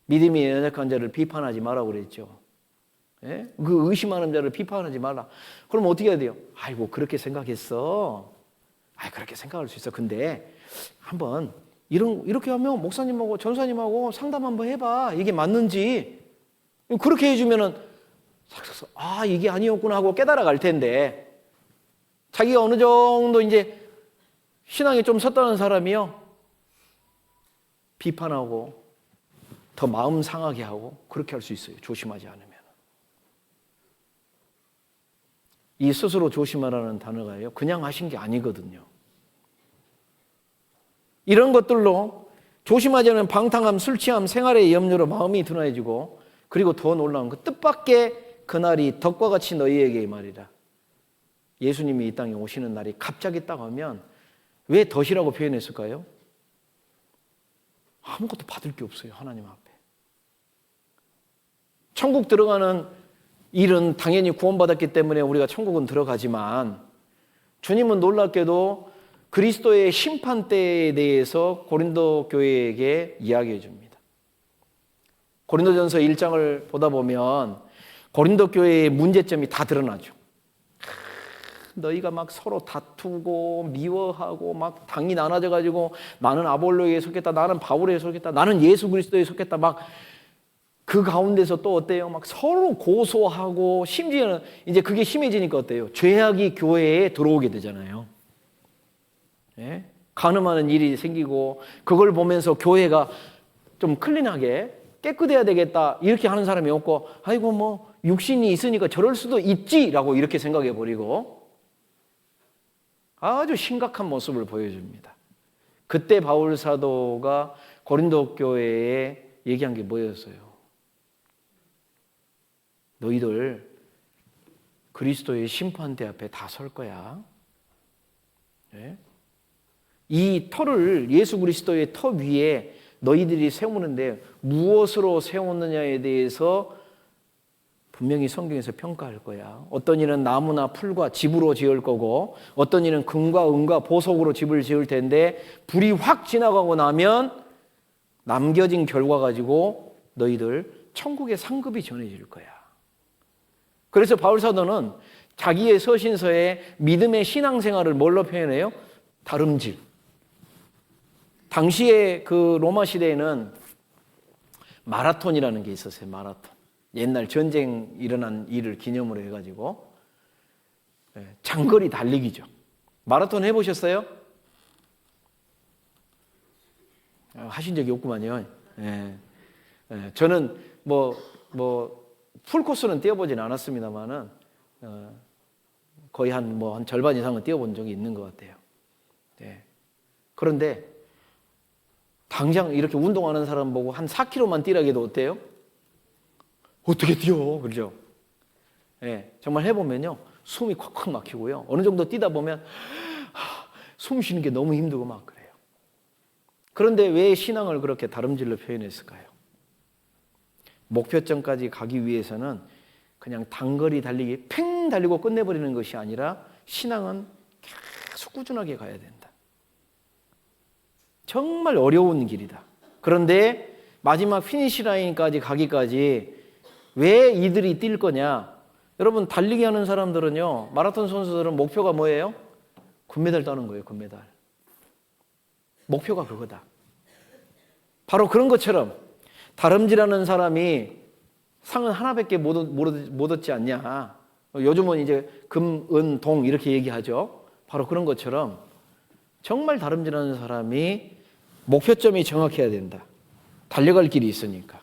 믿음이 연약한 자를 비판하지 말라고 그랬죠. 그 의심하는 자를 비판하지 말라. 그럼 어떻게 해야 돼요? 아이고 그렇게 생각했어. 그렇게 생각할 수 있어. 근데 한번 이렇게 하면 목사님하고 전사님하고 상담 한번 해봐. 이게 맞는지. 그렇게 해주면은 이게 아니었구나 하고 깨달아 갈 텐데, 자기가 어느 정도 이제 신앙이 좀 섰다는 사람이요, 비판하고 더 마음 상하게 하고 그렇게 할 수 있어요. 조심하지 않으면. 이 스스로 조심하라는 단어가요, 그냥 하신 게 아니거든요. 이런 것들로 조심하지 않으면 방탕함, 술 취함, 생활의 염려로 마음이 둔해지고, 그리고 더 놀라운 그 뜻밖의 그날이 덕과 같이 너희에게 말이라. 예수님이 이 땅에 오시는 날이 갑자기 딱 오면 왜 덫이라고 표현했을까요? 아무것도 받을 게 없어요, 하나님 앞에. 천국 들어가는 일은 당연히 구원받았기 때문에 우리가 천국은 들어가지만, 주님은 놀랍게도 그리스도의 심판대에 대해서 고린도 교회에게 이야기해 줍니다. 고린도전서 1장을 보다 보면 고린도 교회의 문제점이 다 드러나죠. 너희가 막 서로 다투고 미워하고 막 당이 나눠져가지고 나는 아볼로에 속했다, 나는 바울에 속했다, 나는 예수 그리스도에 속했다, 막 그 가운데서 또 어때요? 막 서로 고소하고, 심지어는 이제 그게 심해지니까 어때요? 죄악이 교회에 들어오게 되잖아요. 예? 간음하는 일이 생기고, 그걸 보면서 교회가 좀 클린하게 깨끗해야 되겠다 이렇게 하는 사람이 없고, 아이고 뭐 육신이 있으니까 저럴 수도 있지라고 이렇게 생각해 버리고 아주 심각한 모습을 보여줍니다. 그때 바울 사도가 고린도 교회에 얘기한 게 뭐였어요? 너희들 그리스도의 심판대 앞에 다 설 거야. 네? 이 터를, 예수 그리스도의 터 위에 너희들이 세우는데 무엇으로 세우느냐에 대해서 분명히 성경에서 평가할 거야. 어떤 이는 나무나 풀과 집으로 지을 거고, 어떤 이는 금과 은과 보석으로 집을 지을 텐데, 불이 확 지나가고 나면 남겨진 결과 가지고 너희들 천국의 상급이 전해질 거야. 그래서 바울 사도는 자기의 서신서에 믿음의 신앙생활을 뭘로 표현해요? 다름질. 당시에 그 로마 시대에는 마라톤이라는 게 있었어요. 마라톤. 옛날 전쟁 일어난 일을 기념으로 해가지고 장거리 달리기죠. 마라톤 해보셨어요? 하신 적이 없구만요. 저는 풀코스는 뛰어보진 않았습니다만은 거의 한 절반 이상은 뛰어본 적이 있는 것 같아요. 그런데 당장 이렇게 운동하는 사람 보고 한 4km만 뛰라고 해도 어때요? 어떻게 뛰어? 그렇죠? 정말 해보면요, 숨이 콱콱 막히고요. 어느 정도 뛰다 보면 숨 쉬는 게 너무 힘들고 막 그래요. 그런데 왜 신앙을 그렇게 다름질로 표현했을까요? 목표점까지 가기 위해서는 그냥 단거리 달리기 팽 달리고 끝내버리는 것이 아니라, 신앙은 계속 꾸준하게 가야 된다. 정말 어려운 길이다. 그런데 마지막 피니시 라인까지 가기까지 왜 이들이 뛸 거냐? 여러분, 달리기 하는 사람들은요, 마라톤 선수들은 목표가 뭐예요? 금메달 따는 거예요. 금메달. 목표가 그거다. 바로 그런 것처럼 다름질하는 사람이 상은 하나밖에 못 얻지 않냐. 요즘은 이제 금, 은, 동 이렇게 얘기하죠. 바로 그런 것처럼 정말 다름질하는 사람이 목표점이 정확해야 된다. 달려갈 길이 있으니까.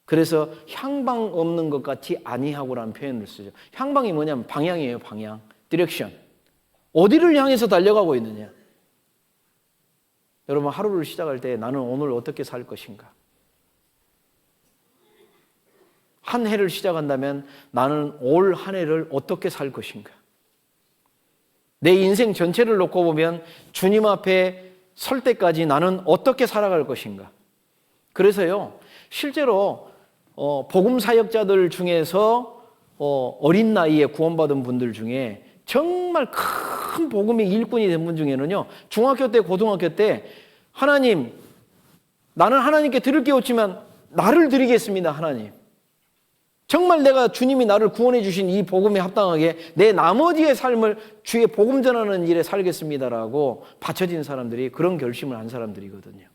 그래서 향방 없는 것 같이 아니하고라는 표현을 쓰죠. 향방이 뭐냐면 방향이에요. 방향. 디렉션. 어디를 향해서 달려가고 있느냐. 여러분, 하루를 시작할 때 나는 오늘 어떻게 살 것인가. 한 해를 시작한다면 나는 올 한 해를 어떻게 살 것인가. 내 인생 전체를 놓고 보면 주님 앞에 설 때까지 나는 어떻게 살아갈 것인가. 그래서요, 실제로 복음 사역자들 중에서 어린 나이에 구원받은 분들 중에 정말 큰 복음의 일꾼이 된 분 중에는요, 중학교 때, 고등학교 때 정말 내가 주님이 나를 구원해 주신 이 복음에 합당하게 내 나머지의 삶을 주의 복음 전하는 일에 살겠습니다라고 바쳐진 사람들이 그런 결심을 한 사람들이거든요.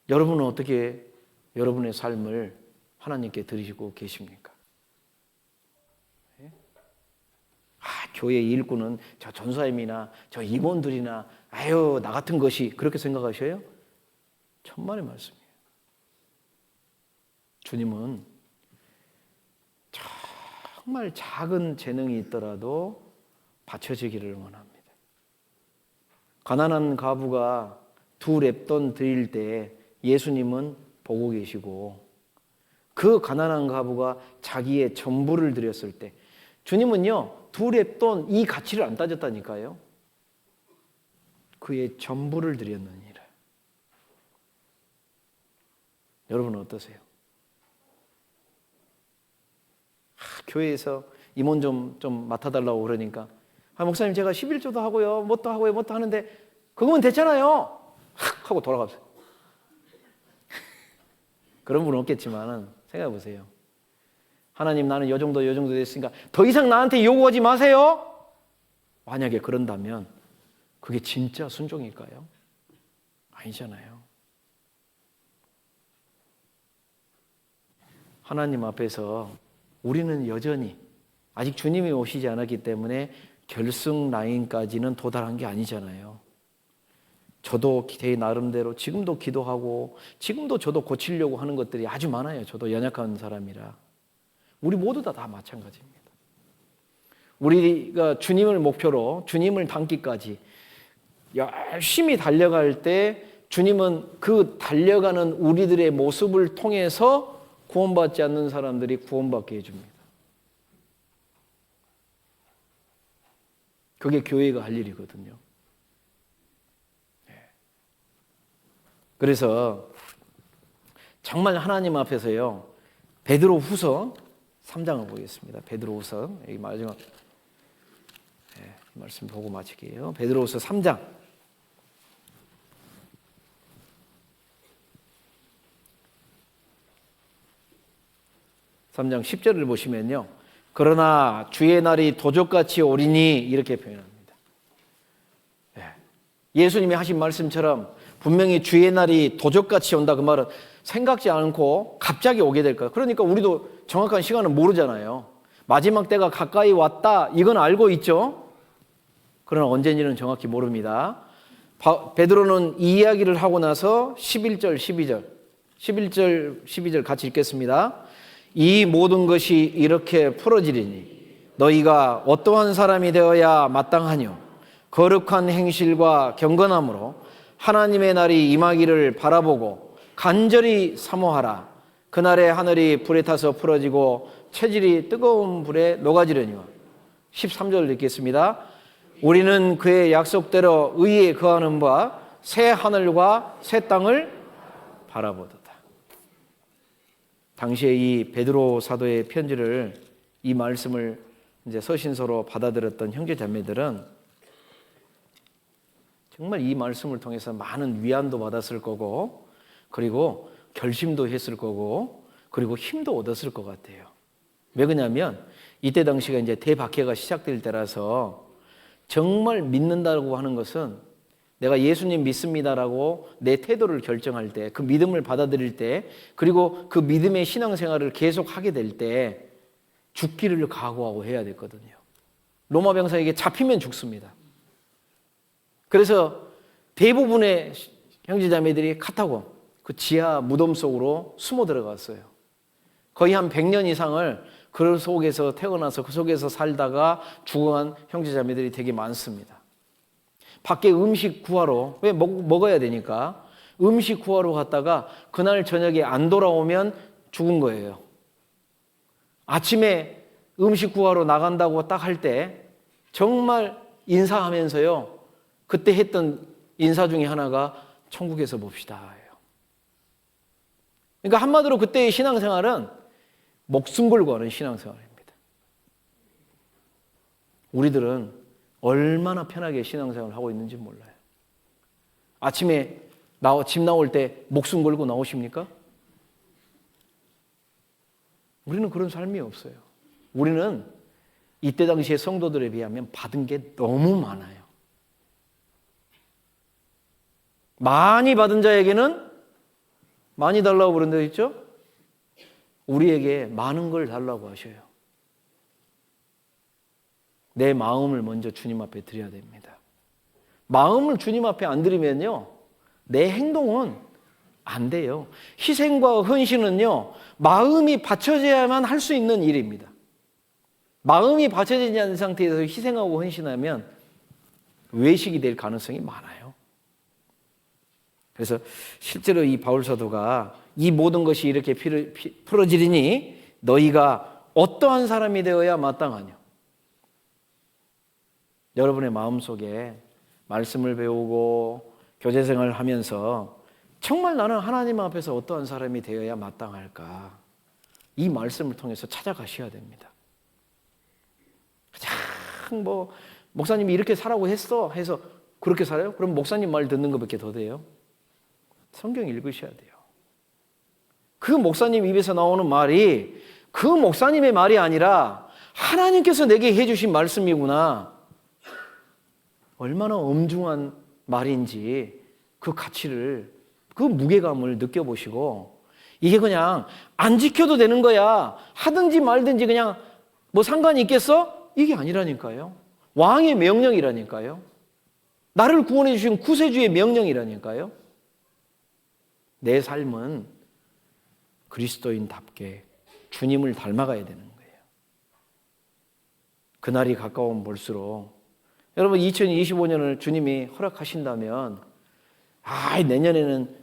여러분은 어떻게 여러분의 삶을 하나님께 드리고 계십니까? 교회 일꾼은 저 전사님이나 저 임원들이나 아유 나 같은 것이 그렇게 생각하셔요? 천만의 말씀이에요. 주님은 정말 작은 재능이 있더라도 바쳐지기를 원합니다. 가난한 과부가 2렙돈 드릴 때 예수님은 보고 계시고 그 가난한 과부가 자기의 전부를 드렸을 때 주님은요 2렙돈 이 가치를 안 따졌다니까요. 그의 전부를 드렸느니라. 여러분은 어떠세요? 교회에서 임원 좀 맡아달라고 그러니까 목사님 제가 11조도 하고요 뭣도 하고요 뭣도 하는데 그거면 됐잖아요 하고 돌아가세요. 그런 분은 없겠지만 생각해 보세요. 하나님 나는 요 정도 됐으니까 더 이상 나한테 요구하지 마세요. 만약에 그런다면 그게 진짜 순종일까요? 아니잖아요. 하나님 앞에서 우리는 여전히 아직 주님이 오시지 않았기 때문에 결승 라인까지는 도달한 게 아니잖아요. 저도 제 나름대로 지금도 기도하고 지금도 저도 고치려고 하는 것들이 아주 많아요. 저도 연약한 사람이라. 우리 모두 다 마찬가지입니다. 우리가 주님을 목표로 주님을 닮기까지 열심히 달려갈 때 주님은 그 달려가는 우리들의 모습을 통해서 구원받지 않는 사람들이 구원받게 해줍니다. 그게 교회가 할 일이거든요. 그래서 정말 하나님 앞에서요. 베드로후서 3장을 보겠습니다. 베드로후서 여기 마지막 말씀 보고 마칠게요. 베드로후서 3장 3장 10절을 보시면요. 그러나 주의 날이 도적같이 오리니 이렇게 표현합니다. 예수님이 하신 말씀처럼 분명히 주의 날이 도적같이 온다 그 말은 생각지 않고 갑자기 오게 될 거예요. 그러니까 우리도 정확한 시간은 모르잖아요. 마지막 때가 가까이 왔다 이건 알고 있죠. 그러나 언제인지는 정확히 모릅니다. 베드로는 이 이야기를 하고 나서 11절 12절 같이 읽겠습니다. 이 모든 것이 이렇게 풀어지리니 너희가 어떠한 사람이 되어야 마땅하뇨 거룩한 행실과 경건함으로 하나님의 날이 임하기를 바라보고 간절히 사모하라. 그날에 하늘이 불에 타서 풀어지고 체질이 뜨거운 불에 녹아지려니와. 13절 읽겠습니다. 우리는 그의 약속대로 의에 거하는 바 새 하늘과 새 땅을 바라보도다. 당시에 이 베드로 사도의 편지를 이 말씀을 이제 서신서로 받아들였던 형제 자매들은 정말 이 말씀을 통해서 많은 위안도 받았을 거고 그리고 결심도 했을 거고 그리고 힘도 얻었을 것 같아요. 왜 그러냐면 이때 당시가 이제 대박해가 시작될 때라서 정말 믿는다고 하는 것은 내가 예수님 믿습니다라고 내 태도를 결정할 때 그 믿음을 받아들일 때 그리고 그 믿음의 신앙생활을 계속하게 될 때 죽기를 각오하고 해야 되거든요. 로마 병사에게 잡히면 죽습니다. 그래서 대부분의 형제자매들이 카타고 그 지하 무덤 속으로 숨어 들어갔어요. 거의 한 100년 이상을 그 속에서 태어나서 그 속에서 살다가 죽어간 형제자매들이 되게 많습니다. 밖에 음식 구하러 왜 먹어야 되니까 음식 구하러 갔다가 그날 저녁에 안 돌아오면 죽은 거예요. 아침에 음식 구하러 나간다고 딱 할 때 정말 인사하면서요. 그때 했던 인사 중에 하나가 천국에서 봅시다. 그러니까 한마디로 그때의 신앙생활은 목숨 걸고 하는 신앙생활입니다. 우리들은 얼마나 편하게 신앙생활을 하고 있는지 몰라요. 아침에 집 나올 때 목숨 걸고 나오십니까? 우리는 그런 삶이 없어요. 우리는 이때 당시의 성도들에 비하면 받은 게 너무 많아요. 많이 받은 자에게는 많이 달라고 그런 데 있죠? 우리에게 많은 걸 달라고 하셔요. 내 마음을 먼저 주님 앞에 드려야 됩니다. 마음을 주님 앞에 안 드리면요, 내 행동은 안 돼요. 희생과 헌신은요, 마음이 받쳐져야만 할 수 있는 일입니다. 마음이 받쳐지지 않은 상태에서 희생하고 헌신하면 외식이 될 가능성이 많아요. 그래서 실제로 이 바울 사도가 이 모든 것이 이렇게 풀어지리니 너희가 어떠한 사람이 되어야 마땅하냐. 여러분의 마음속에 말씀을 배우고 교제생활을 하면서 정말 나는 하나님 앞에서 어떠한 사람이 되어야 마땅할까, 이 말씀을 통해서 찾아가셔야 됩니다. 그냥 뭐 목사님이 이렇게 살라고 했어 해서 그렇게 살아요? 그럼 목사님 말 듣는 것밖에 더 돼요? 성경 읽으셔야 돼요. 그 목사님 입에서 나오는 말이 그 목사님의 말이 아니라 하나님께서 내게 해주신 말씀이구나, 얼마나 엄중한 말인지 그 가치를, 그 무게감을 느껴보시고, 이게 그냥 안 지켜도 되는 거야, 하든지 말든지 그냥 뭐 상관이 있겠어? 이게 아니라니까요. 왕의 명령이라니까요. 나를 구원해 주신 구세주의 명령이라니까요. 내 삶은 그리스도인답게 주님을 닮아가야 되는 거예요. 그날이 가까우면 볼수록 여러분, 2025년을 주님이 허락하신다면 내년에는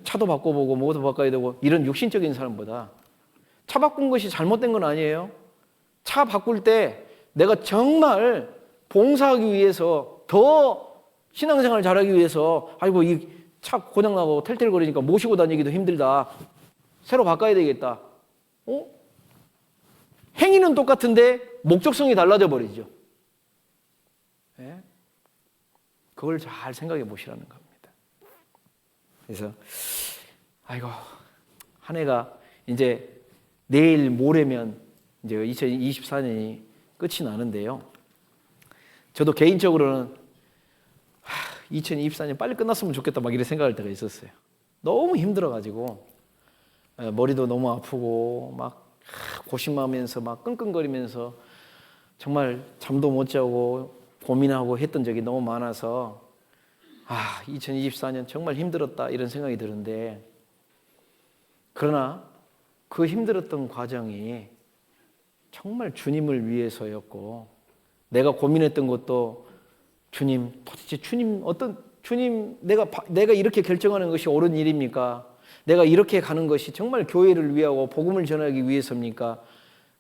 차도 바꿔보고 뭐도 바꿔야 되고 이런 육신적인 사람보다 차 바꾼 것이 잘못된 건 아니에요. 차 바꿀 때 내가 정말 봉사하기 위해서, 더 신앙생활 잘하기 위해서, 아이고 이 차 고장나고 텔텔거리니까 모시고 다니기도 힘들다, 새로 바꿔야 되겠다. 행위는 똑같은데 목적성이 달라져 버리죠. 네? 그걸 잘 생각해 보시라는 겁니다. 그래서 아이고, 한 해가 이제 내일 모레면 이제 2024년이 끝이 나는데요. 저도 개인적으로는 2024년 빨리 끝났으면 좋겠다 막 이런 생각할 때가 있었어요. 너무 힘들어가지고 머리도 너무 아프고 막 고심하면서 막 끙끙거리면서 정말 잠도 못 자고 고민하고 했던 적이 너무 많아서 2024년 정말 힘들었다 이런 생각이 드는데, 그러나 그 힘들었던 과정이 정말 주님을 위해서였고, 내가 고민했던 것도 주님, 도대체 주님 내가 이렇게 결정하는 것이 옳은 일입니까? 내가 이렇게 가는 것이 정말 교회를 위하고 복음을 전하기 위해서입니까?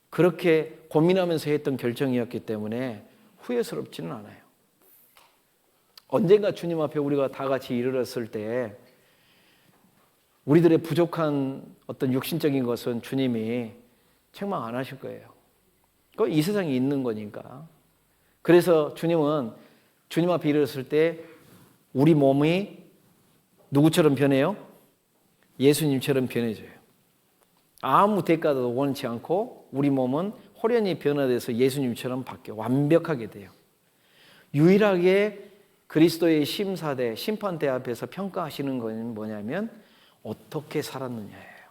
그렇게 고민하면서 했던 결정이었기 때문에 후회스럽지는 않아요. 언젠가 주님 앞에 우리가 다 같이 이르렀을 때 우리들의 부족한 어떤 육신적인 것은 주님이 책망 안 하실 거예요. 그건 이 세상에 있는 거니까. 그래서 주님은 주님 앞에 이르렀을 때 우리 몸이 누구처럼 변해요? 예수님처럼 변해져요. 아무 대가도 원치 않고 우리 몸은 호련히 변화돼서 예수님처럼 바뀌어 완벽하게 돼요. 유일하게 그리스도의 심사대, 심판대 앞에서 평가하시는 건 뭐냐면 어떻게 살았느냐예요.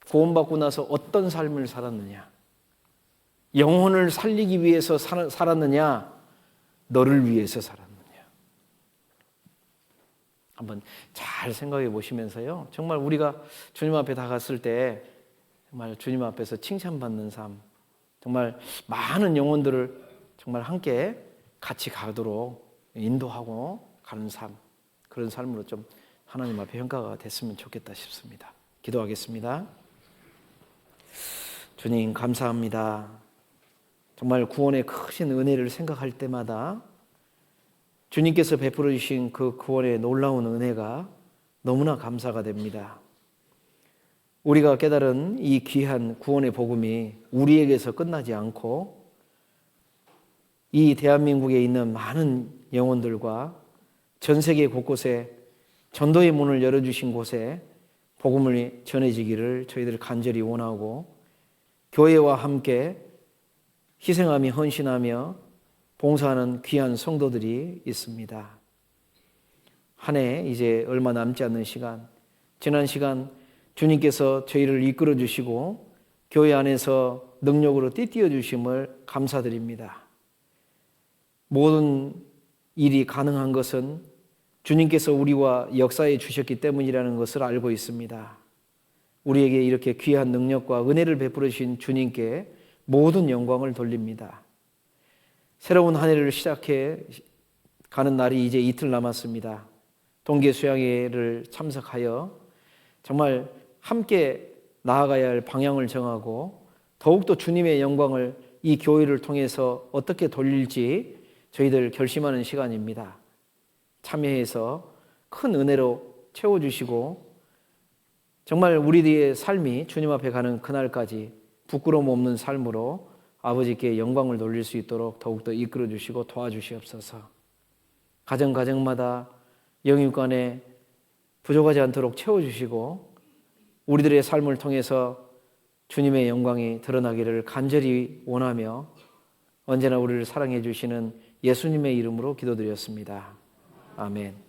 구원받고 나서 어떤 삶을 살았느냐, 영혼을 살리기 위해서 살았느냐, 너를 위해서 살았느냐. 한번 잘 생각해 보시면서요, 정말 우리가 주님 앞에 다 갔을 때 정말 주님 앞에서 칭찬받는 삶, 정말 많은 영혼들을 정말 함께 같이 가도록 인도하고 가는 삶, 그런 삶으로 좀 하나님 앞에 평가가 됐으면 좋겠다 싶습니다. 기도하겠습니다. 주님 감사합니다. 정말 구원의 크신 은혜를 생각할 때마다 주님께서 베풀어 주신 그 구원의 놀라운 은혜가 너무나 감사가 됩니다. 우리가 깨달은 이 귀한 구원의 복음이 우리에게서 끝나지 않고 이 대한민국에 있는 많은 영혼들과 전 세계 곳곳에 전도의 문을 열어주신 곳에 복음을 전해지기를 저희들 간절히 원하고 교회와 함께 희생하며 헌신하며 봉사하는 귀한 성도들이 있습니다. 한 해 이제 얼마 남지 않는 시간, 지난 시간 주님께서 저희를 이끌어 주시고 교회 안에서 능력으로 띠띠어 주심을 감사드립니다. 모든 일이 가능한 것은 주님께서 우리와 역사해 주셨기 때문이라는 것을 알고 있습니다. 우리에게 이렇게 귀한 능력과 은혜를 베풀어 주신 주님께 모든 영광을 돌립니다. 새로운 한 해를 시작해 가는 날이 이제 이틀 남았습니다. 동계 수양회를 참석하여 정말 함께 나아가야 할 방향을 정하고 더욱더 주님의 영광을 이 교회를 통해서 어떻게 돌릴지 저희들 결심하는 시간입니다. 참여해서 큰 은혜로 채워주시고 정말 우리의 삶이 주님 앞에 가는 그날까지 부끄러움 없는 삶으로 아버지께 영광을 돌릴 수 있도록 더욱더 이끌어 주시고 도와주시옵소서. 가정마다 영육간에 부족하지 않도록 채워주시고 우리들의 삶을 통해서 주님의 영광이 드러나기를 간절히 원하며 언제나 우리를 사랑해 주시는 예수님의 이름으로 기도드렸습니다. 아멘.